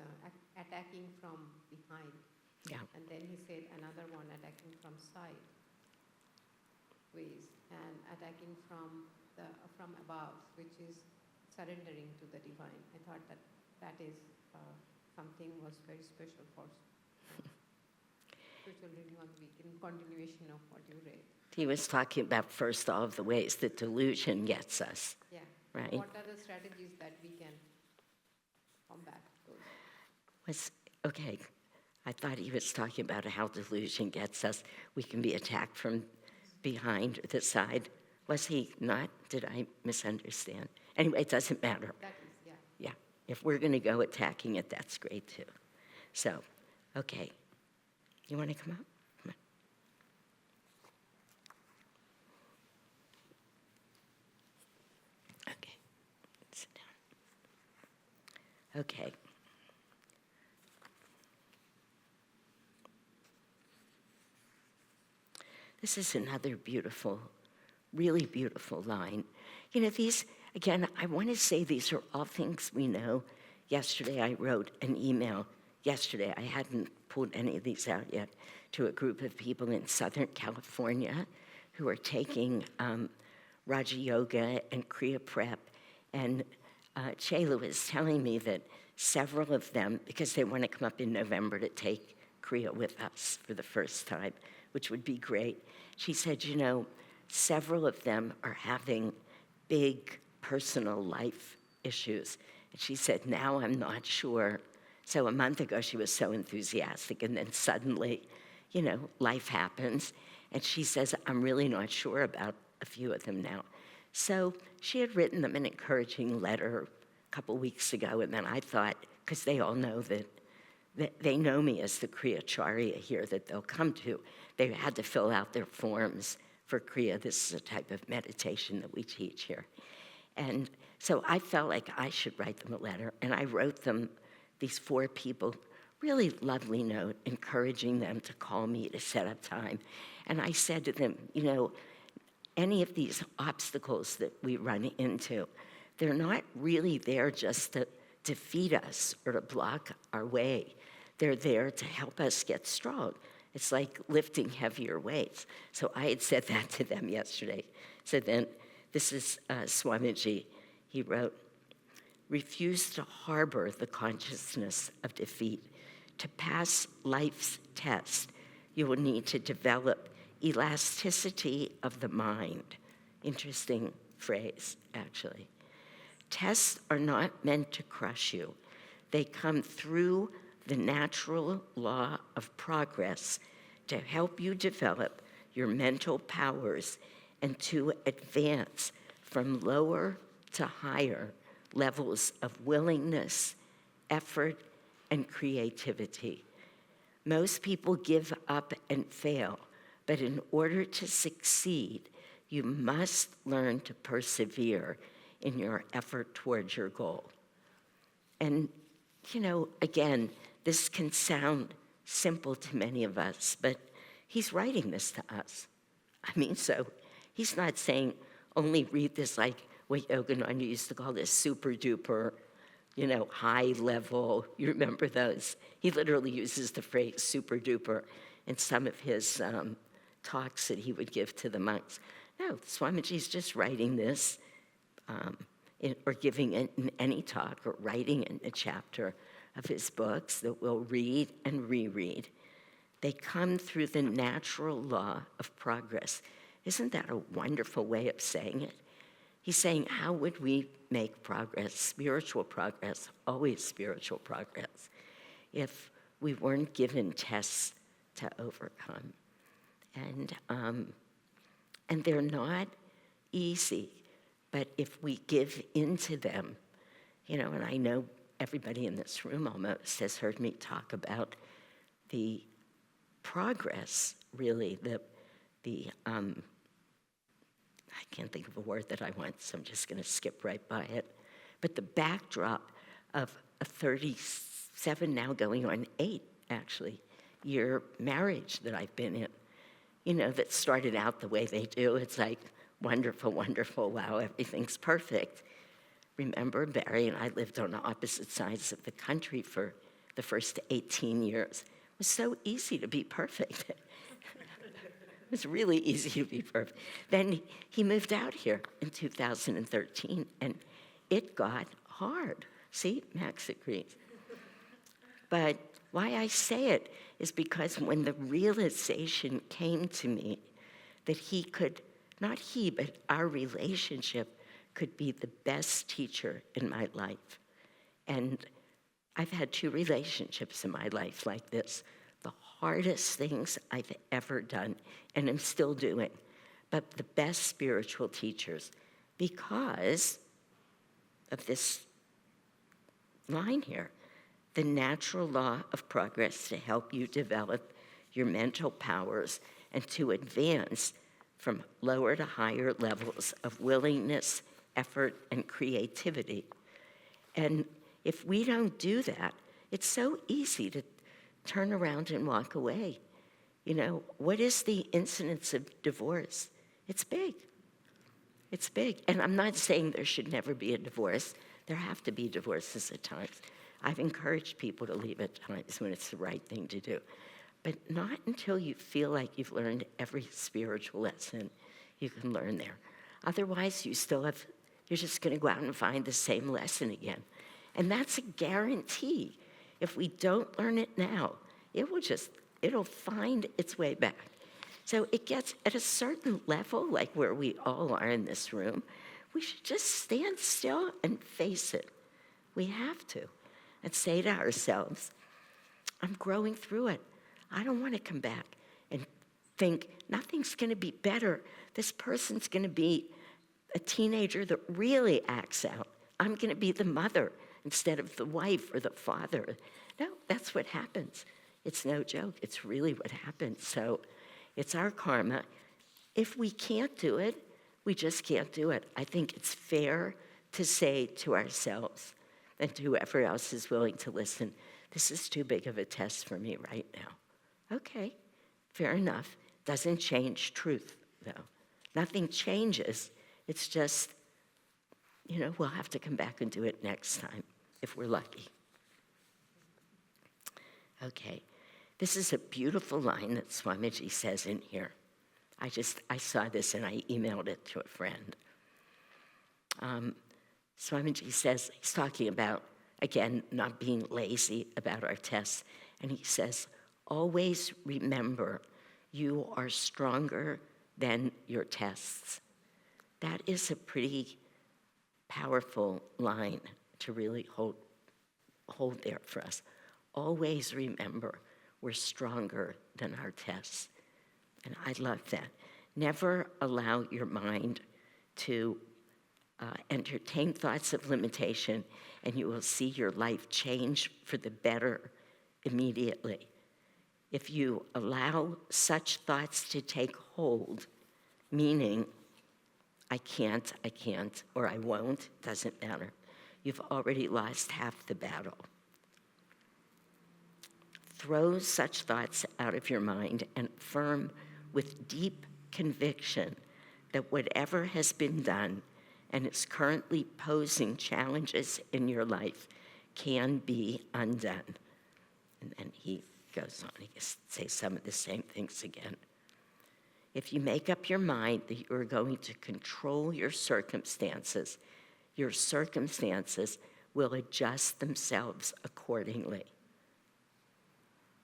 attacking from behind. Yeah. And then he said another one, attacking from side ways, and attacking from above, which is surrendering to the divine. I thought that is something was very special for spiritual reading of the week, in continuation of what you read. He was talking about first all of the ways that delusion gets us. Yeah. Right. What are the strategies that we can combat those? Okay. I thought he was talking about how delusion gets us. We can be attacked from behind or the side. Was he not? Did I misunderstand? Anyway, it doesn't matter. That is, yeah. Yeah. If we're going to go attacking it, that's great too. So, okay. You want to come up? Come on. Okay. Sit down. Okay. This is another beautiful, really beautiful line. You know, these, again, I want to say these are all things we know. Yesterday I wrote an email. Yesterday, I hadn't pulled any of these out yet, to a group of people in Southern California who are taking Raja Yoga and Kriya Prep. And Chayla was telling me that several of them, because they want to come up in November to take Kriya with us for the first time, which would be great. She said, you know, several of them are having big personal life issues. And she said, now I'm not sure. So a month ago, she was so enthusiastic, and then suddenly, you know, life happens. And she says, I'm really not sure about a few of them now. So she had written them an encouraging letter a couple weeks ago, and then I thought, because they all know that they know me as the Kriya Charya here that they'll come to. They had to fill out their forms for Kriya. This is a type of meditation that we teach here. And so I felt like I should write them a letter, and I wrote them, these 4 people, really lovely note, encouraging them to call me to set up time. And I said to them, you know, any of these obstacles that we run into, they're not really there just to defeat us or to block our way. They're there to help us get strong. It's like lifting heavier weights. So I had said that to them yesterday. So then, this is Swamiji. He wrote, refuse to harbor the consciousness of defeat. To pass life's test, you will need to develop elasticity of the mind. Interesting phrase, actually. Tests are not meant to crush you. They come through the natural law of progress to help you develop your mental powers and to advance from lower to higher levels of willingness, effort, and creativity. Most people give up and fail, but in order to succeed, you must learn to persevere in your effort towards your goal. And, again, this can sound simple to many of us, but he's writing this to us. So he's not saying only read this like what Yogananda used to call this super duper, high level. You remember those? He literally uses the phrase super duper in some of his talks that he would give to the monks. No, Swamiji's just writing this or giving it in any talk or writing in a chapter of his books that we'll read and reread. They come through the natural law of progress. Isn't that a wonderful way of saying it? He's saying, how would we make progress, spiritual progress, always spiritual progress, if we weren't given tests to overcome? And they're not easy, but if we give into them, and I know everybody in this room almost has heard me talk about the progress, really, I can't think of a word that I want, so I'm just going to skip right by it. But the backdrop of a 37, now going on 8, actually, year marriage that I've been in, that started out the way they do. It's like, wonderful, wonderful, wow, everything's perfect. Remember, Barry and I lived on the opposite sides of the country for the first 18 years. It was so easy to be perfect. It was really easy to be perfect. Then he moved out here in 2013, and it got hard. See, Max agrees. But why I say it is because when the realization came to me that he could, not he, but our relationship could be the best teacher in my life. And I've had 2 relationships in my life like this. The hardest things I've ever done, and I'm still doing, but the best spiritual teachers, because of this line here, the natural law of progress to help you develop your mental powers and to advance from lower to higher levels of willingness, effort, and creativity. And if we don't do that, it's so easy to turn around and walk away. What is the incidence of divorce? It's big. It's big. And I'm not saying there should never be a divorce. There have to be divorces at times. I've encouraged people to leave at times when it's the right thing to do. But not until you feel like you've learned every spiritual lesson you can learn there. Otherwise, you're just going to go out and find the same lesson again. And that's a guarantee. If we don't learn it now, it'll find its way back. So it gets at a certain level, like where we all are in this room, we should just stand still and face it. We have to. And say to ourselves, I'm growing through it. I don't want to come back and think nothing's going to be better. This person's going to be a teenager that really acts out. I'm going to be the mother instead of the wife or the father. No, that's what happens. It's no joke. It's really what happens. So it's our karma. If we can't do it, we just can't do it. I think it's fair to say to ourselves and to whoever else is willing to listen, this is too big of a test for me right now. Okay, fair enough. Doesn't change truth, though. Nothing changes. It's just, we'll have to come back and do it next time if we're lucky. Okay, this is a beautiful line that Swamiji says in here. I saw this and I emailed it to a friend. Swamiji says, he's talking about, again, not being lazy about our tests, and he says, always remember you are stronger than your tests. That is a pretty powerful line to really hold there for us. Always remember we're stronger than our tests. And I love that. Never allow your mind to entertain thoughts of limitation, and you will see your life change for the better immediately. If you allow such thoughts to take hold, meaning I can't, or I won't, doesn't matter, you've already lost half the battle. Throw such thoughts out of your mind and affirm with deep conviction that whatever has been done and is currently posing challenges in your life can be undone. And then he goes on, he says some of the same things again. If you make up your mind that you are going to control your circumstances will adjust themselves accordingly.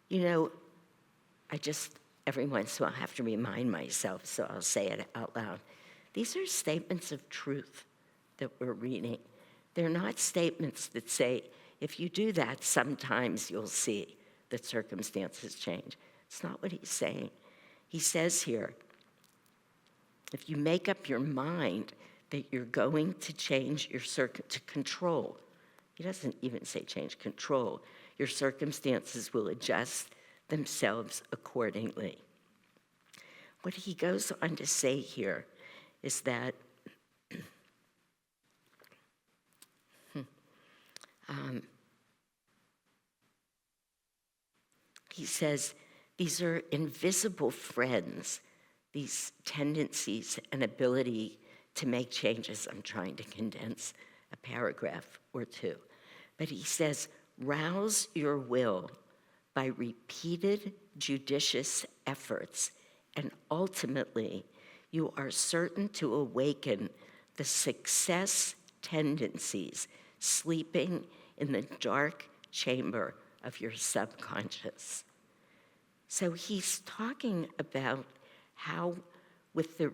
You know, I just every once in a while have to remind myself, so I'll say it out loud. These are statements of truth that we're reading. They're not statements that say, if you do that, sometimes you'll see that circumstances change. It's not what he's saying. He says here, if you make up your mind that you're going to change your to control, he doesn't even say change, control, your circumstances will adjust themselves accordingly. What he goes on to say here is that he says these are invisible friends, these tendencies and ability to make changes. I'm trying to condense a paragraph or two. But he says, rouse your will by repeated judicious efforts, and ultimately you are certain to awaken the success tendencies sleeping in the dark chamber of your subconscious. So he's talking about how with the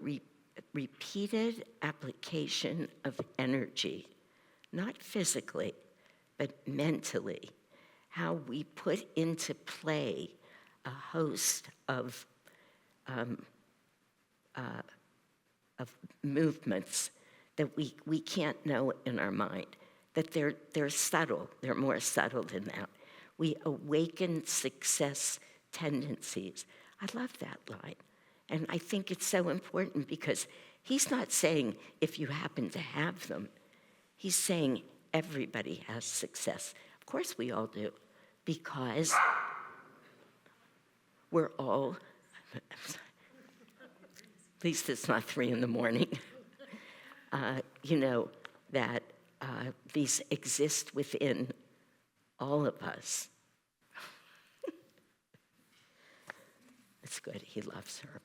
repeated application of energy, not physically, but mentally, how we put into play a host of movements that we can't know in our mind, that they're subtle, they're more subtle than that. We awaken success tendencies. I love that line. And I think it's so important because he's not saying if you happen to have them. He's saying everybody has success. Of course we all do, because we're all, at least it's not 3 a.m, that these exist within all of us. It's good, he loves her.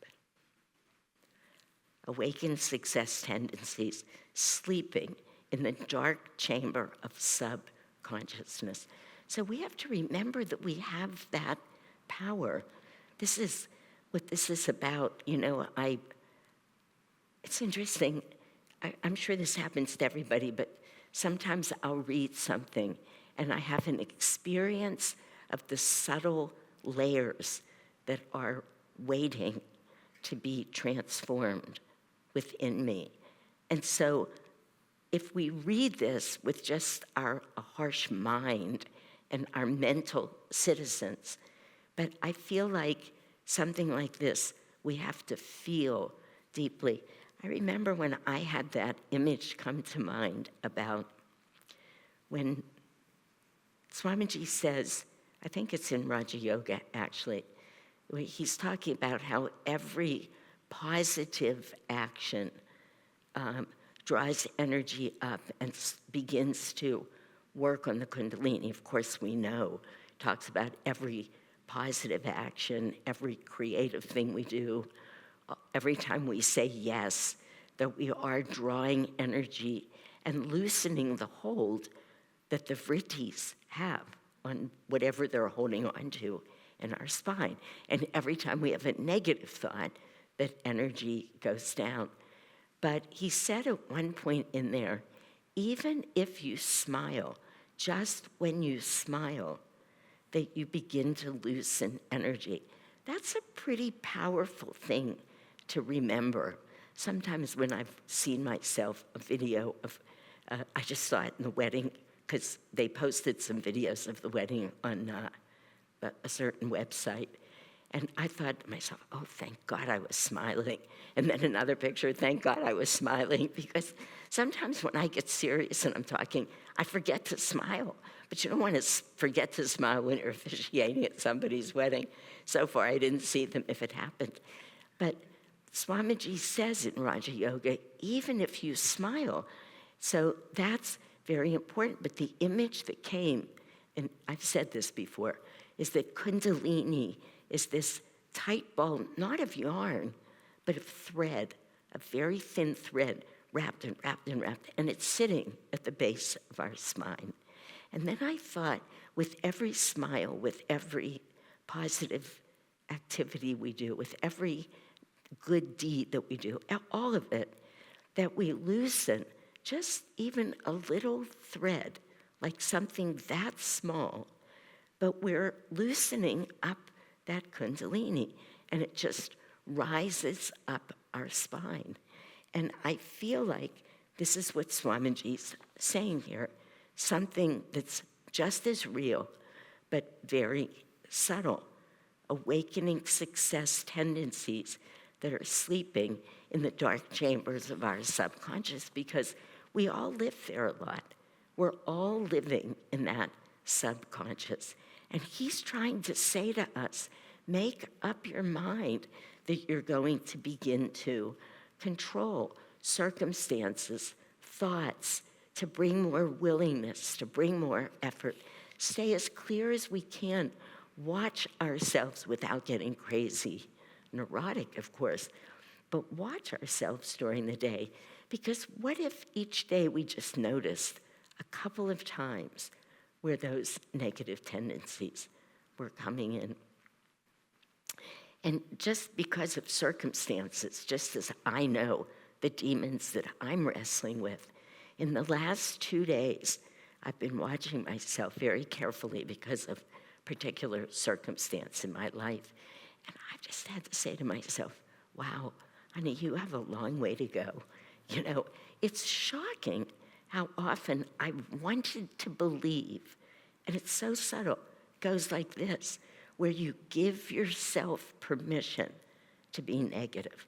Awaken success tendencies, sleeping in the dark chamber of subconsciousness. So we have to remember that we have that power. This is what this is about. It's interesting. I'm sure this happens to everybody, but sometimes I'll read something and I have an experience of the subtle layers that are waiting to be transformed within me. And so if we read this with just a harsh mind and our mental citizens, but I feel like something like this, we have to feel deeply. I remember when I had that image come to mind about when Swamiji says, I think it's in Raja Yoga actually, where he's talking about how every positive action draws energy up and begins to work on the Kundalini. Of course, we know, talks about every positive action, every creative thing we do, every time we say yes, that we are drawing energy and loosening the hold that the vrittis have on whatever they're holding on to in our spine. And every time we have a negative thought, that energy goes down. But he said at one point in there, even if you smile, just when you smile, that you begin to loosen energy. That's a pretty powerful thing to remember, sometimes when I've seen myself, a video of, I just saw it in the wedding, because they posted some videos of the wedding on a certain website. And I thought to myself, oh, thank God I was smiling. And then another picture, thank God I was smiling, because sometimes when I get serious and I'm talking, I forget to smile. But you don't want to forget to smile when you're officiating at somebody's wedding. So far, I didn't see them if it happened. But Swamiji says in Raja Yoga, even if you smile, so that's very important. But the image that came, and I've said this before, is that Kundalini is this tight ball, not of yarn, but of thread, a very thin thread, wrapped and wrapped and wrapped, and it's sitting at the base of our spine. And then I thought, with every smile, with every positive activity we do, with every good deed that we do, all of it, that we loosen just even a little thread, like something that small, but we're loosening up that Kundalini, and it just rises up our spine. And I feel like this is what Swamiji's saying here, something that's just as real, but very subtle, awakening success tendencies that are sleeping in the dark chambers of our subconscious, because we all live there a lot. We're all living in that subconscious. And he's trying to say to us, make up your mind that you're going to begin to control circumstances, thoughts, to bring more willingness, to bring more effort. Stay as clear as we can. Watch ourselves without getting crazy, neurotic, of course, but watch ourselves during the day. Because what if each day we just noticed a couple of times where those negative tendencies were coming in? And just because of circumstances, just as I know the demons that I'm wrestling with, in the last 2 days, I've been watching myself very carefully because of particular circumstance in my life. And I just had to say to myself, wow, honey, you have a long way to go. You know, it's shocking how often I wanted to believe, and it's so subtle, it goes like this, where you give yourself permission to be negative,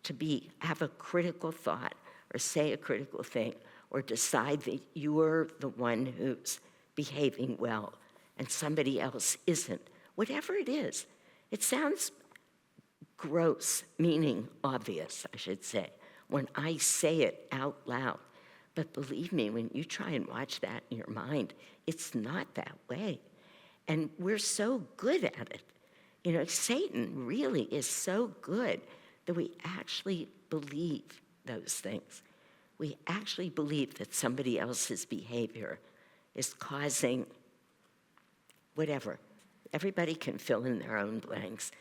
to have a critical thought, or say a critical thing, or decide that you're the one who's behaving well and somebody else isn't. Whatever it is, it sounds gross, meaning obvious, I should say, when I say it out loud. But believe me, when you try and watch that in your mind, it's not that way. And we're so good at it. You know, Satan really is so good that we actually believe those things. We actually believe that somebody else's behavior is causing whatever. Everybody can fill in their own blanks,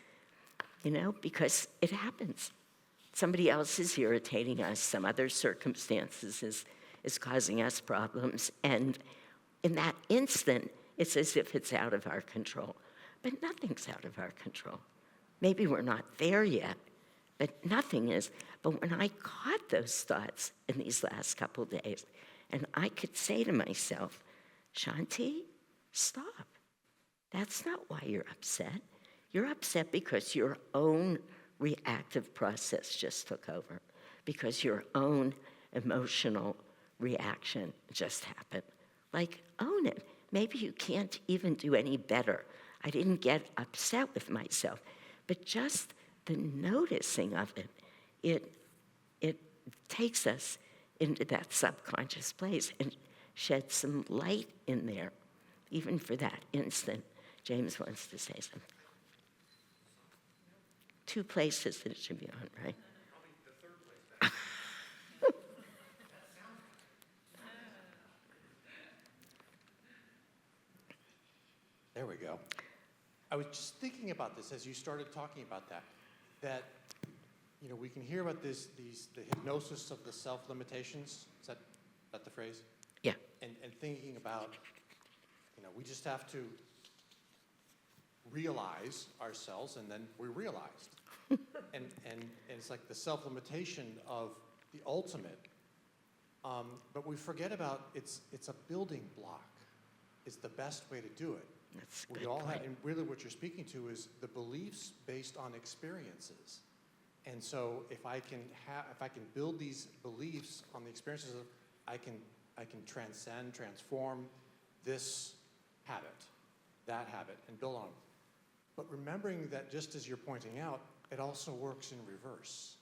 you know, because it happens. Somebody else is irritating us. Some other circumstances is causing us problems. And in that instant, it's as if it's out of our control. But nothing's out of our control. Maybe we're not there yet, but nothing is. But when I caught those thoughts in these last couple days, and I could say to myself, Shanti, stop. That's not why you're upset. You're upset because your own reactive process just took over, because your own emotional reaction just happened. Like, own it. Maybe you can't even do any better. I didn't get upset with myself, but just the noticing of it, it takes us into that subconscious place and sheds some light in there, even for that instant. James wants to say something. 2 places that it should be on, right? Probably the 3rd place. There we go. I was just thinking about this as you started talking about that, you know, we can hear about the hypnosis of the self-limitations. Is that the phrase? Yeah. And thinking about, you know, we just have to realize ourselves, and then we're realized. and it's like the self-limitation of the ultimate. But we forget about it's a building block. It's the best way to do it. That's a We good all point. have, and really what you're speaking to is the beliefs based on experiences. And so if I can build these beliefs on the experiences of, I can transcend, transform this habit, that habit, and build on it. But remembering that, just as you're pointing out, it also works in reverse.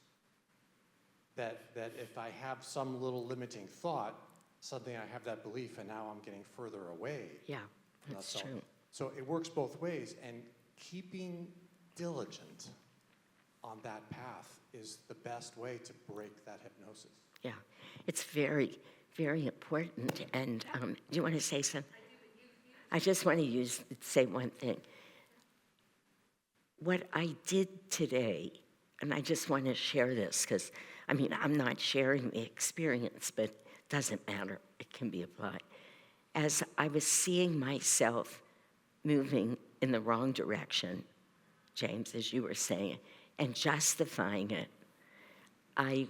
That if I have some little limiting thought, suddenly I have that belief, and now I'm getting further away. Yeah, from that's that self. true. So it works both ways, and keeping diligent on that path is the best way to break that hypnosis. Yeah, it's very, very important. And do you want to say something? I just want to say one thing. What I did today, and I just want to share this because, I mean, I'm not sharing the experience, but it doesn't matter. It can be applied. As I was seeing myself moving in the wrong direction, James, as you were saying, and justifying it, I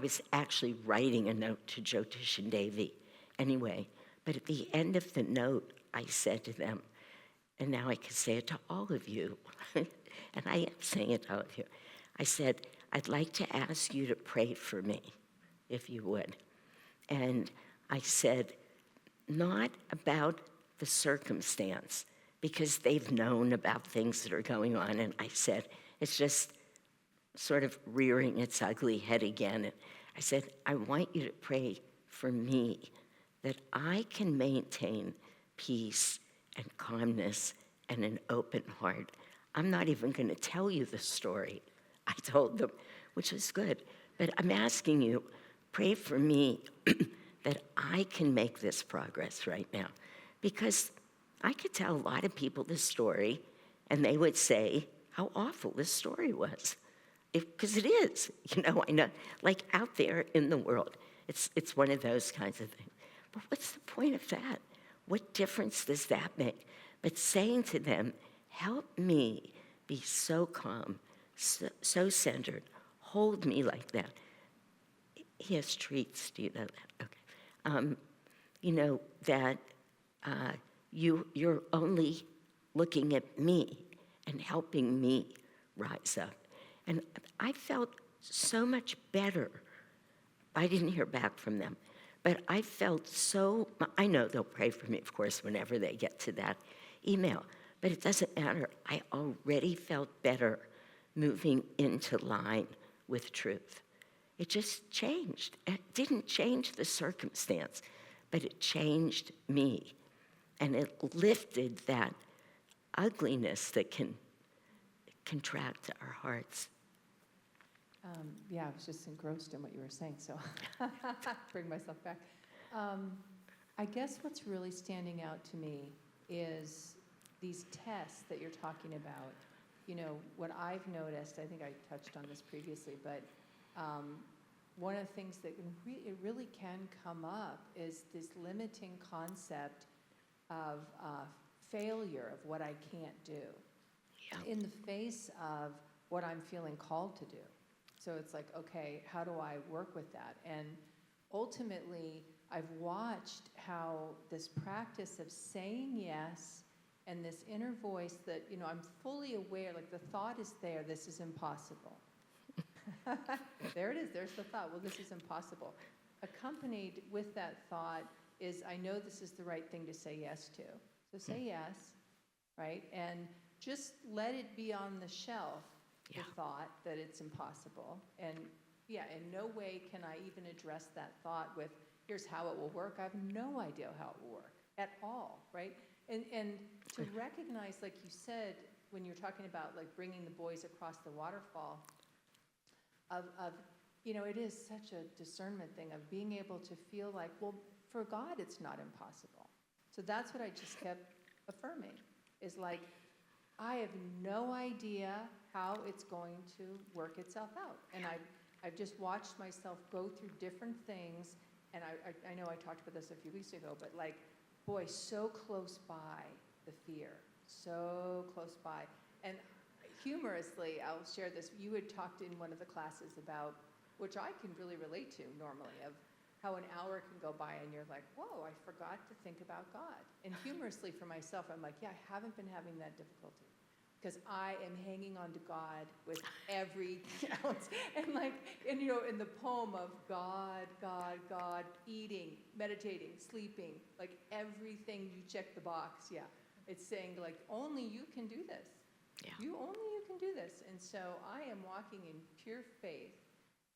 was actually writing a note to Jyotish and Devi anyway, but at the end of the note, I said to them, and now I can say it to all of you, and I am saying it to all of you. I said, I'd like to ask you to pray for me, if you would. And I said, not about the circumstance, because they've known about things that are going on, and I said, it's just sort of rearing its ugly head again. And I said, I want you to pray for me, that I can maintain peace and calmness and an open heart. I'm not even going to tell you the story. I told them, which is good. But I'm asking you, pray for me that I can make this progress right now. Because I could tell a lot of people this story, and they would say how awful this story was. Because it is, I know, like out there in the world, it's one of those kinds of things. But what's the point of that? What difference does that make? But saying to them, help me be so calm, so centered, hold me like that. He has treats, do you know that? Okay. That you're only looking at me and helping me rise up. And I felt so much better. I didn't hear back from them, but I felt I know they'll pray for me, of course, whenever they get to that email, but it doesn't matter. I already felt better moving into line with truth. It just changed. It didn't change the circumstance, but it changed me. And it lifted that ugliness that can contract our hearts. Yeah, I was just engrossed in what you were saying, so bring myself back. I guess what's really standing out to me is these tests that you're talking about. What I've noticed, I think I touched on this previously, but one of the things that it really can come up is this limiting concept of failure, of what I can't do, in the face of what I'm feeling called to do. So it's like, okay, how do I work with that? And ultimately, I've watched how this practice of saying yes and this inner voice that, I'm fully aware, like the thought is there, this is impossible. There it is, there's the thought, well, this is impossible. Accompanied with that thought is, I know this is the right thing to say yes to. So say yes, right? And just let it be on the shelf, the thought that it's impossible. And in no way can I even address that thought with, here's how it will work. I have no idea how it will work at all, right? And to recognize, like you said, when you're talking about like bringing the boys across the waterfall, it is such a discernment thing of being able to feel like, well, for God, it's not impossible. So that's what I just kept affirming, is like, I have no idea how it's going to work itself out. And I've just watched myself go through different things, and I know I talked about this a few weeks ago, but like, boy, so close by the fear, so close by. And humorously, I'll share this. You had talked in one of the classes about, which I can really relate to normally, of how an hour can go by and you're like, whoa, I forgot to think about God. And humorously for myself, I'm like, yeah, I haven't been having that difficulty because I am hanging on to God with every ounce. And like, and you know, in the poem of God, God, God, eating, meditating, sleeping, like everything you check the box, yeah. It's saying like, only you can do this. Yeah. Only you can do this. And so I am walking in pure faith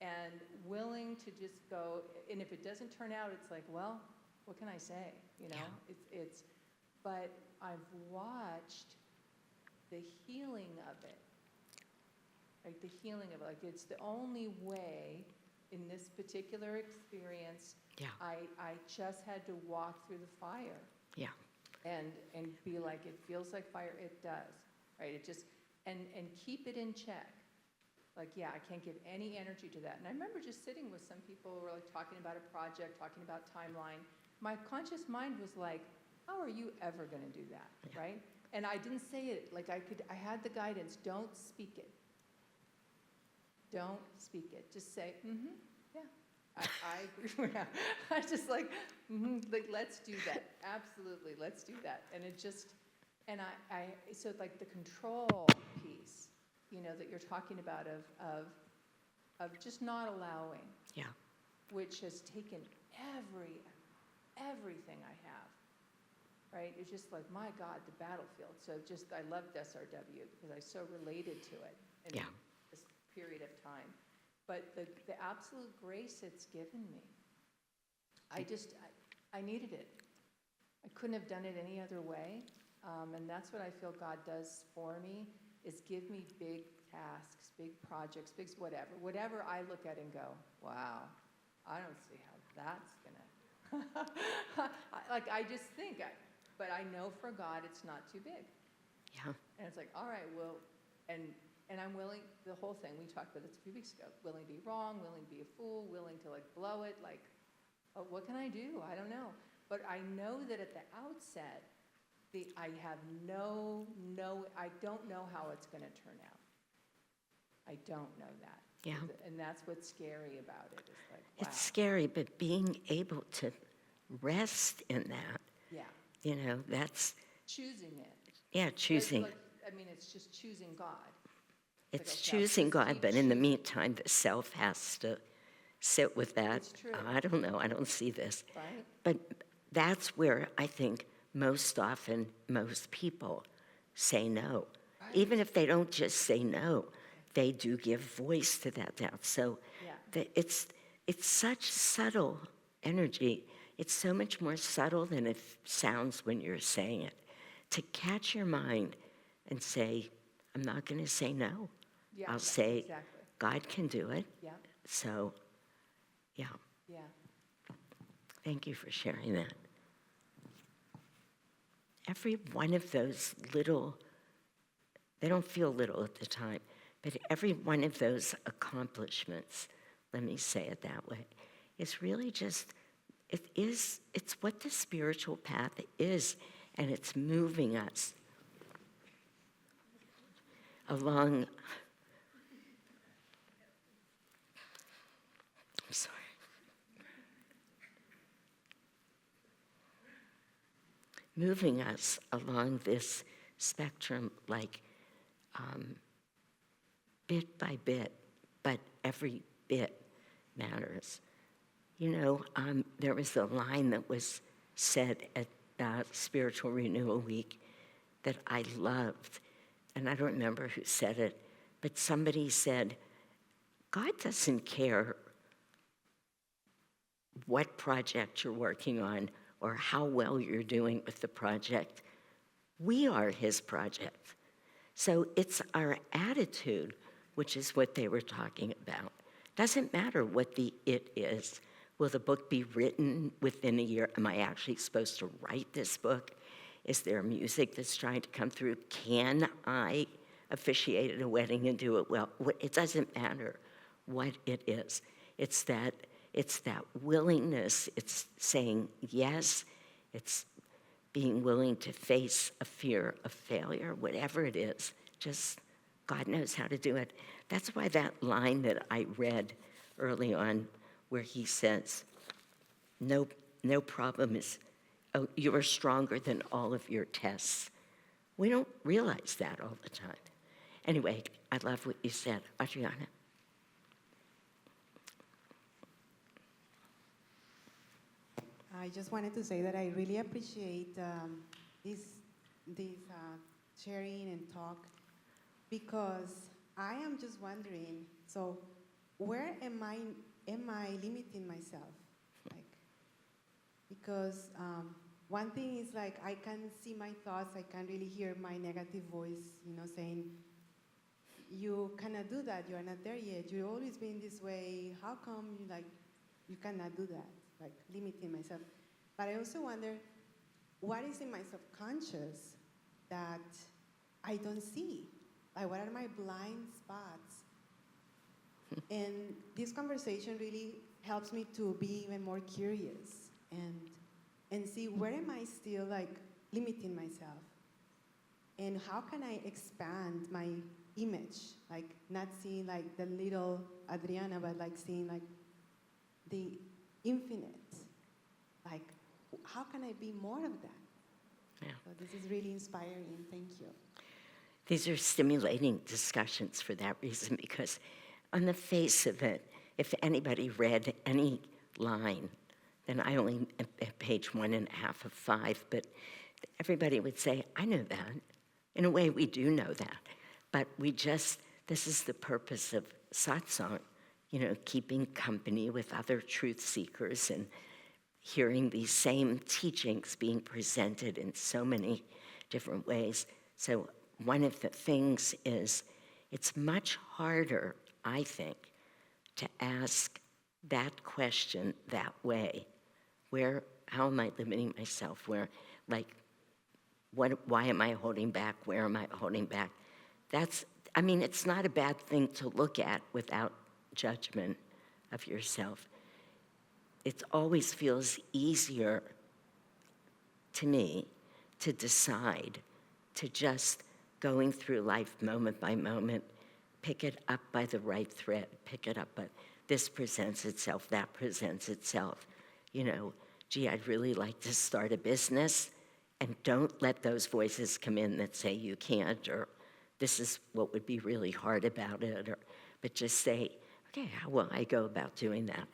and willing to just go, and if it doesn't turn out, it's like, well, what can I say? You know, Yeah. but I've watched the healing of it, like the healing of it, like it's the only way in this particular experience. Yeah. I just had to walk through the fire. Yeah. And be like, it feels like fire, it does, right? It just, and keep it in check. Like, yeah, I can't give any energy to that. And I remember just sitting with some people who were like talking about a project, talking about timeline. My conscious mind was like, how are you ever going to do that, right? And I didn't say it, like I had the guidance, don't speak it. Don't speak it. Just say, yeah, I agree with that. I just like, like, let's do that. Absolutely, let's do that. And it just, and so like the control piece, you know, that you're talking about of just not allowing. Yeah. Which has taken everything I have, right? It's just like, my God, the battlefield. So just, I loved SRW because I so related to it in this period of time. But the absolute grace it's given me, I needed it. I couldn't have done it any other way. And that's what I feel God does for me, is give me big tasks, big projects, big whatever. Whatever I look at and go, wow, I don't see how that's gonna, like I just think, but I know for God it's not too big. Yeah. And it's like, all right, well, and I'm willing, the whole thing, we talked about this a few weeks ago, willing to be wrong, willing to be a fool, willing to like blow it, like, oh, what can I do? I don't know. But I know that at the outset, I have I don't know how it's going to turn out. I don't know that. Yeah. And that's what's scary about it. It's like, wow. It's scary, but being able to rest in that, Yeah. you know, that's, Choosing it. yeah, choosing. I mean, it's just choosing God. It's like, okay, choosing just God, keep but in the choosing. meantime, the self has to sit with that. It's true. I don't know, I don't see this. Right? But that's where I think most often, most people say no. Right. Even if they don't just say no, they do give voice to that doubt. So Yeah. it's such subtle energy. It's so much more subtle than it sounds when you're saying it. To catch your mind and say, I'm not going to say no. Yeah, I'll say, exactly. God can do it. Yeah. So, yeah, Yeah. thank you for sharing that. Every one of those little, they don't feel little at the time, but every one of those accomplishments, let me say it that way, is really just, it's what the spiritual path is, and it's moving us along. I'm sorry. Moving us along this spectrum, like bit by bit, but every bit matters. You know, there was a line that was said at Spiritual Renewal Week that I loved, and I don't remember who said it, but somebody said, God doesn't care what project you're working on or how well you're doing with the project. We are his project. So it's our attitude, which is what they were talking about. Doesn't matter what the it is. Will the book be written within a year? Am I actually supposed to write this book? Is there music that's trying to come through? Can I officiate at a wedding and do it well? It doesn't matter what it is. It's that willingness. It's saying yes. It's being willing to face a fear of failure, whatever it is. Just God knows how to do it. That's why that line that I read early on, where he says, no problem is, oh, you are stronger than all of your tests. We don't realize that all the time. Anyway, I love what you said. Adriana? I just wanted to say that I really appreciate this sharing and talk, because I am just wondering, so where am I limiting myself? Like, because one thing is like I can see my thoughts, I can really hear my negative voice, saying, you cannot do that, you are not there yet, you've always been this way, how come you cannot do that? Like limiting myself. But I also wonder, what is in my subconscious that I don't see? Like, what are my blind spots? And this conversation really helps me to be even more curious and see where am I still like limiting myself? And how can I expand my image? Like not seeing like the little Adriana, but like seeing like the infinite. Like, how can I be more of that? Yeah. So this is really inspiring. Thank you. These are stimulating discussions for that reason, because on the face of it, if anybody read any line, then I only at page 1.5 of 5, but everybody would say, I know that. In a way, we do know that. But this is the purpose of satsang, keeping company with other truth seekers and hearing these same teachings being presented in so many different ways. So one of the things is it's much harder, I think, to ask that question that way. How am I limiting myself? Why am I holding back? Where am I holding back? It's not a bad thing to look at without judgment of yourself. It always feels easier to me to decide to just going through life moment by moment, pick it up by the right thread, pick it up, but this presents itself, that presents itself. Gee, I'd really like to start a business, and don't let those voices come in that say you can't, or this is what would be really hard about it, but just say, okay, how will I go about doing that?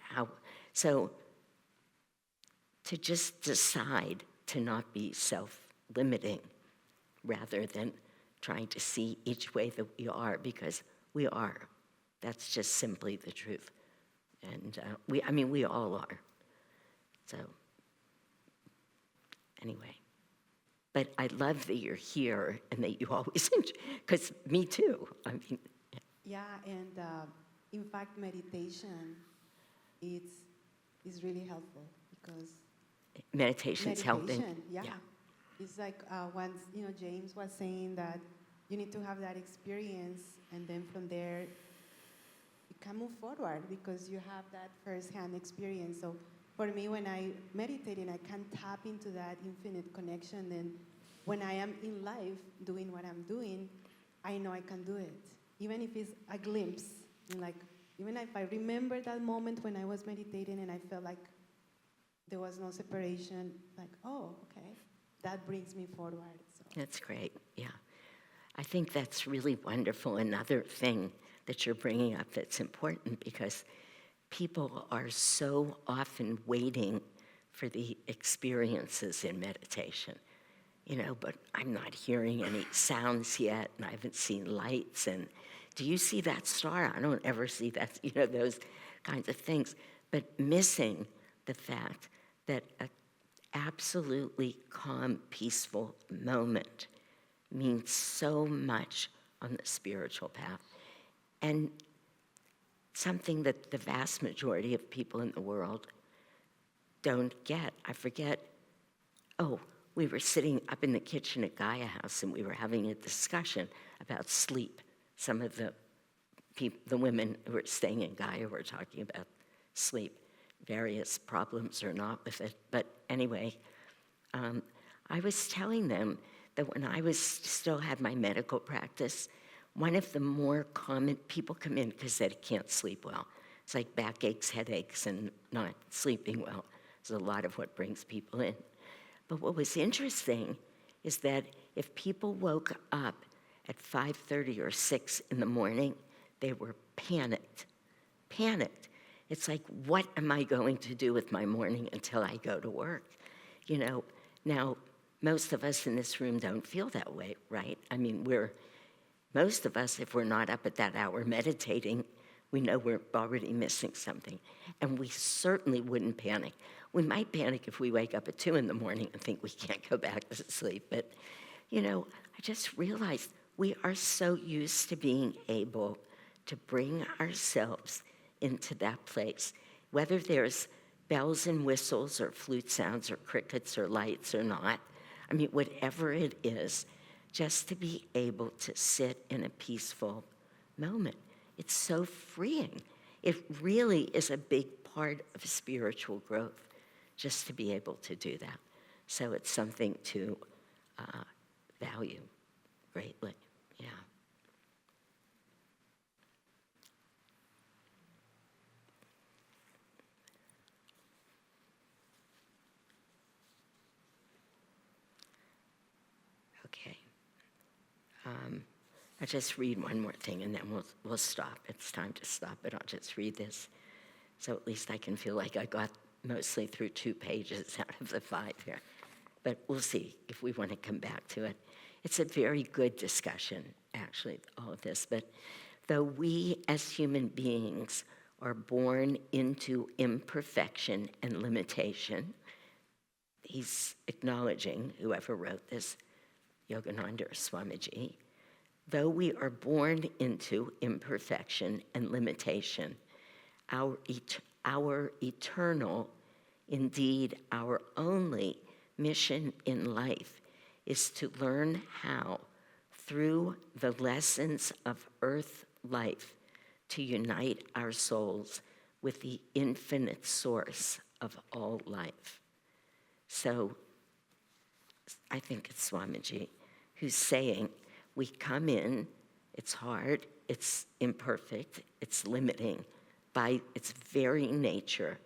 So to just decide to not be self-limiting rather than trying to see each way that we are, because we are. That's just simply the truth. And we all are. So anyway. But I love that you're here and that you always enjoy, because me too. Yeah, and in fact, meditation is really helpful, because Meditation's helping. Yeah. It's like once James was saying that you need to have that experience, and then from there you can move forward because you have that first-hand experience. So for me, when I meditate and I can tap into that infinite connection, then when I am in life doing what I'm doing, I know I can do it. Even if it's a glimpse, even if I remember that moment when I was meditating and I felt like there was no separation, like, oh, okay, that brings me forward. So. That's great, yeah. I think that's really wonderful. Another thing that you're bringing up that's important, because people are so often waiting for the experiences in meditation, but I'm not hearing any sounds yet, and I haven't seen lights, and do you see that star? I don't ever see that, those kinds of things. But missing the fact that an absolutely calm, peaceful moment means so much on the spiritual path. And something that the vast majority of people in the world don't get. I forget, we were sitting up in the kitchen at Gaia House and we were having a discussion about sleep. Some of the women who were staying in Gaia were talking about sleep, various problems or not with it. But anyway, I was telling them that when I still had my medical practice, one of the more common, people come in because they can't sleep well. It's like backaches, headaches, and not sleeping well. It's a lot of what brings people in. But what was interesting is that if people woke up at 5:30 or 6 in the morning, they were panicked. Panicked. It's like, what am I going to do with my morning until I go to work? You know, now, most of us in this room don't feel that way, right? I mean, most of us, if we're not up at that hour meditating, we know we're already missing something. And we certainly wouldn't panic. We might panic if we wake up at 2 in the morning and think we can't go back to sleep. But, you know, I just realized we are so used to being able to bring ourselves into that place, whether there's bells and whistles or flute sounds or crickets or lights or not. I mean, whatever it is, just to be able to sit in a peaceful moment. It's so freeing. It really is a big part of spiritual growth, just to be able to do that. So it's something to value greatly, yeah. Okay. I'll just read one more thing and then we'll stop. It's time to stop, but I'll just read this. So at least I can feel like I got mostly through 2 pages out of the 5 here. But we'll see if we want to come back to it. It's a very good discussion, actually, all of this. But though we as human beings are born into imperfection and limitation, he's acknowledging, whoever wrote this, Yogananda or Swamiji, though we are born into imperfection and limitation, our eternal, indeed our only mission in life is to learn how, through the lessons of earth life, to unite our souls with the infinite source of all life. So I think it's Swamiji who's saying, we come in, it's hard, it's imperfect, it's limiting. By its very nature,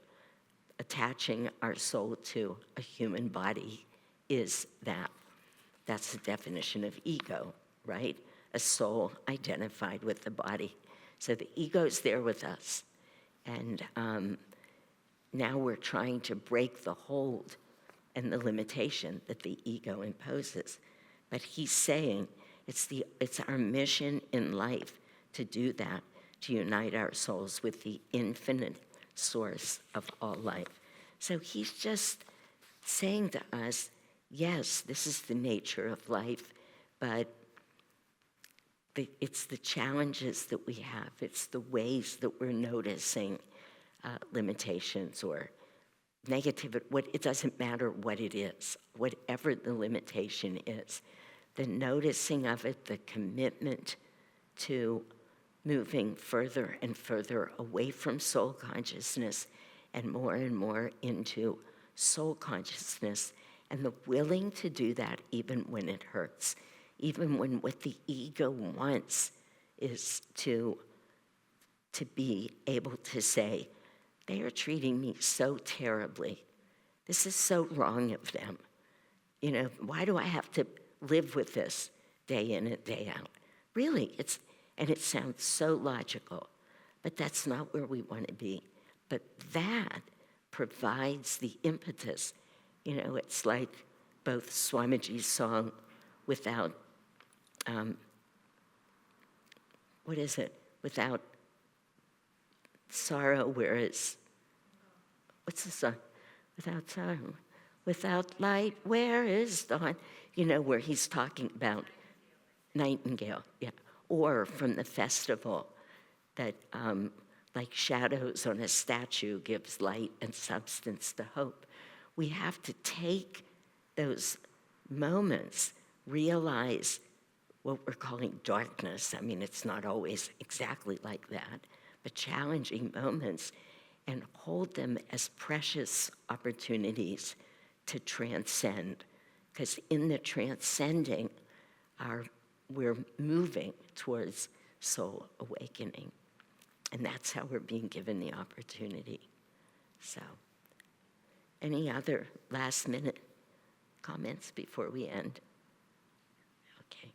attaching our soul to a human body is that. That's the definition of ego, right? A soul identified with the body. So the ego's there with us. And now we're trying to break the hold and the limitation that the ego imposes. But he's saying it's our mission in life to do that, to unite our souls with the infinite source of all life. So he's just saying to us, yes, this is the nature of life, but it's the challenges that we have. It's the ways that we're noticing limitations or negativity. It doesn't matter what it is, whatever the limitation is. The noticing of it, the commitment to moving further and further away from soul consciousness and more into soul consciousness, and the willing to do that even when it hurts, even when what the ego wants is to be able to say, they are treating me so terribly. This is so wrong of them. You know, why do I have to live with this day in and day out? Really, and it sounds so logical, but that's not where we want to be. But that provides the impetus. You know, it's like both Swamiji's song without, without sorrow, whereas, what's the song? Without sorrow, without light, where is dawn? You know, where he's talking about Nightingale, yeah. Or from the festival that, like shadows on a statue gives light and substance to hope. We have to take those moments, realize what we're calling darkness. I mean, it's not always exactly like that, but challenging moments, and hold them as precious opportunities to transcend. Because in the transcending, our we're moving towards soul awakening. And that's how we're being given the opportunity. So, any other last minute comments before we end? Okay.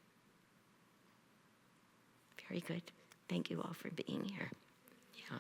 Very good. Thank you all for being here. Yeah.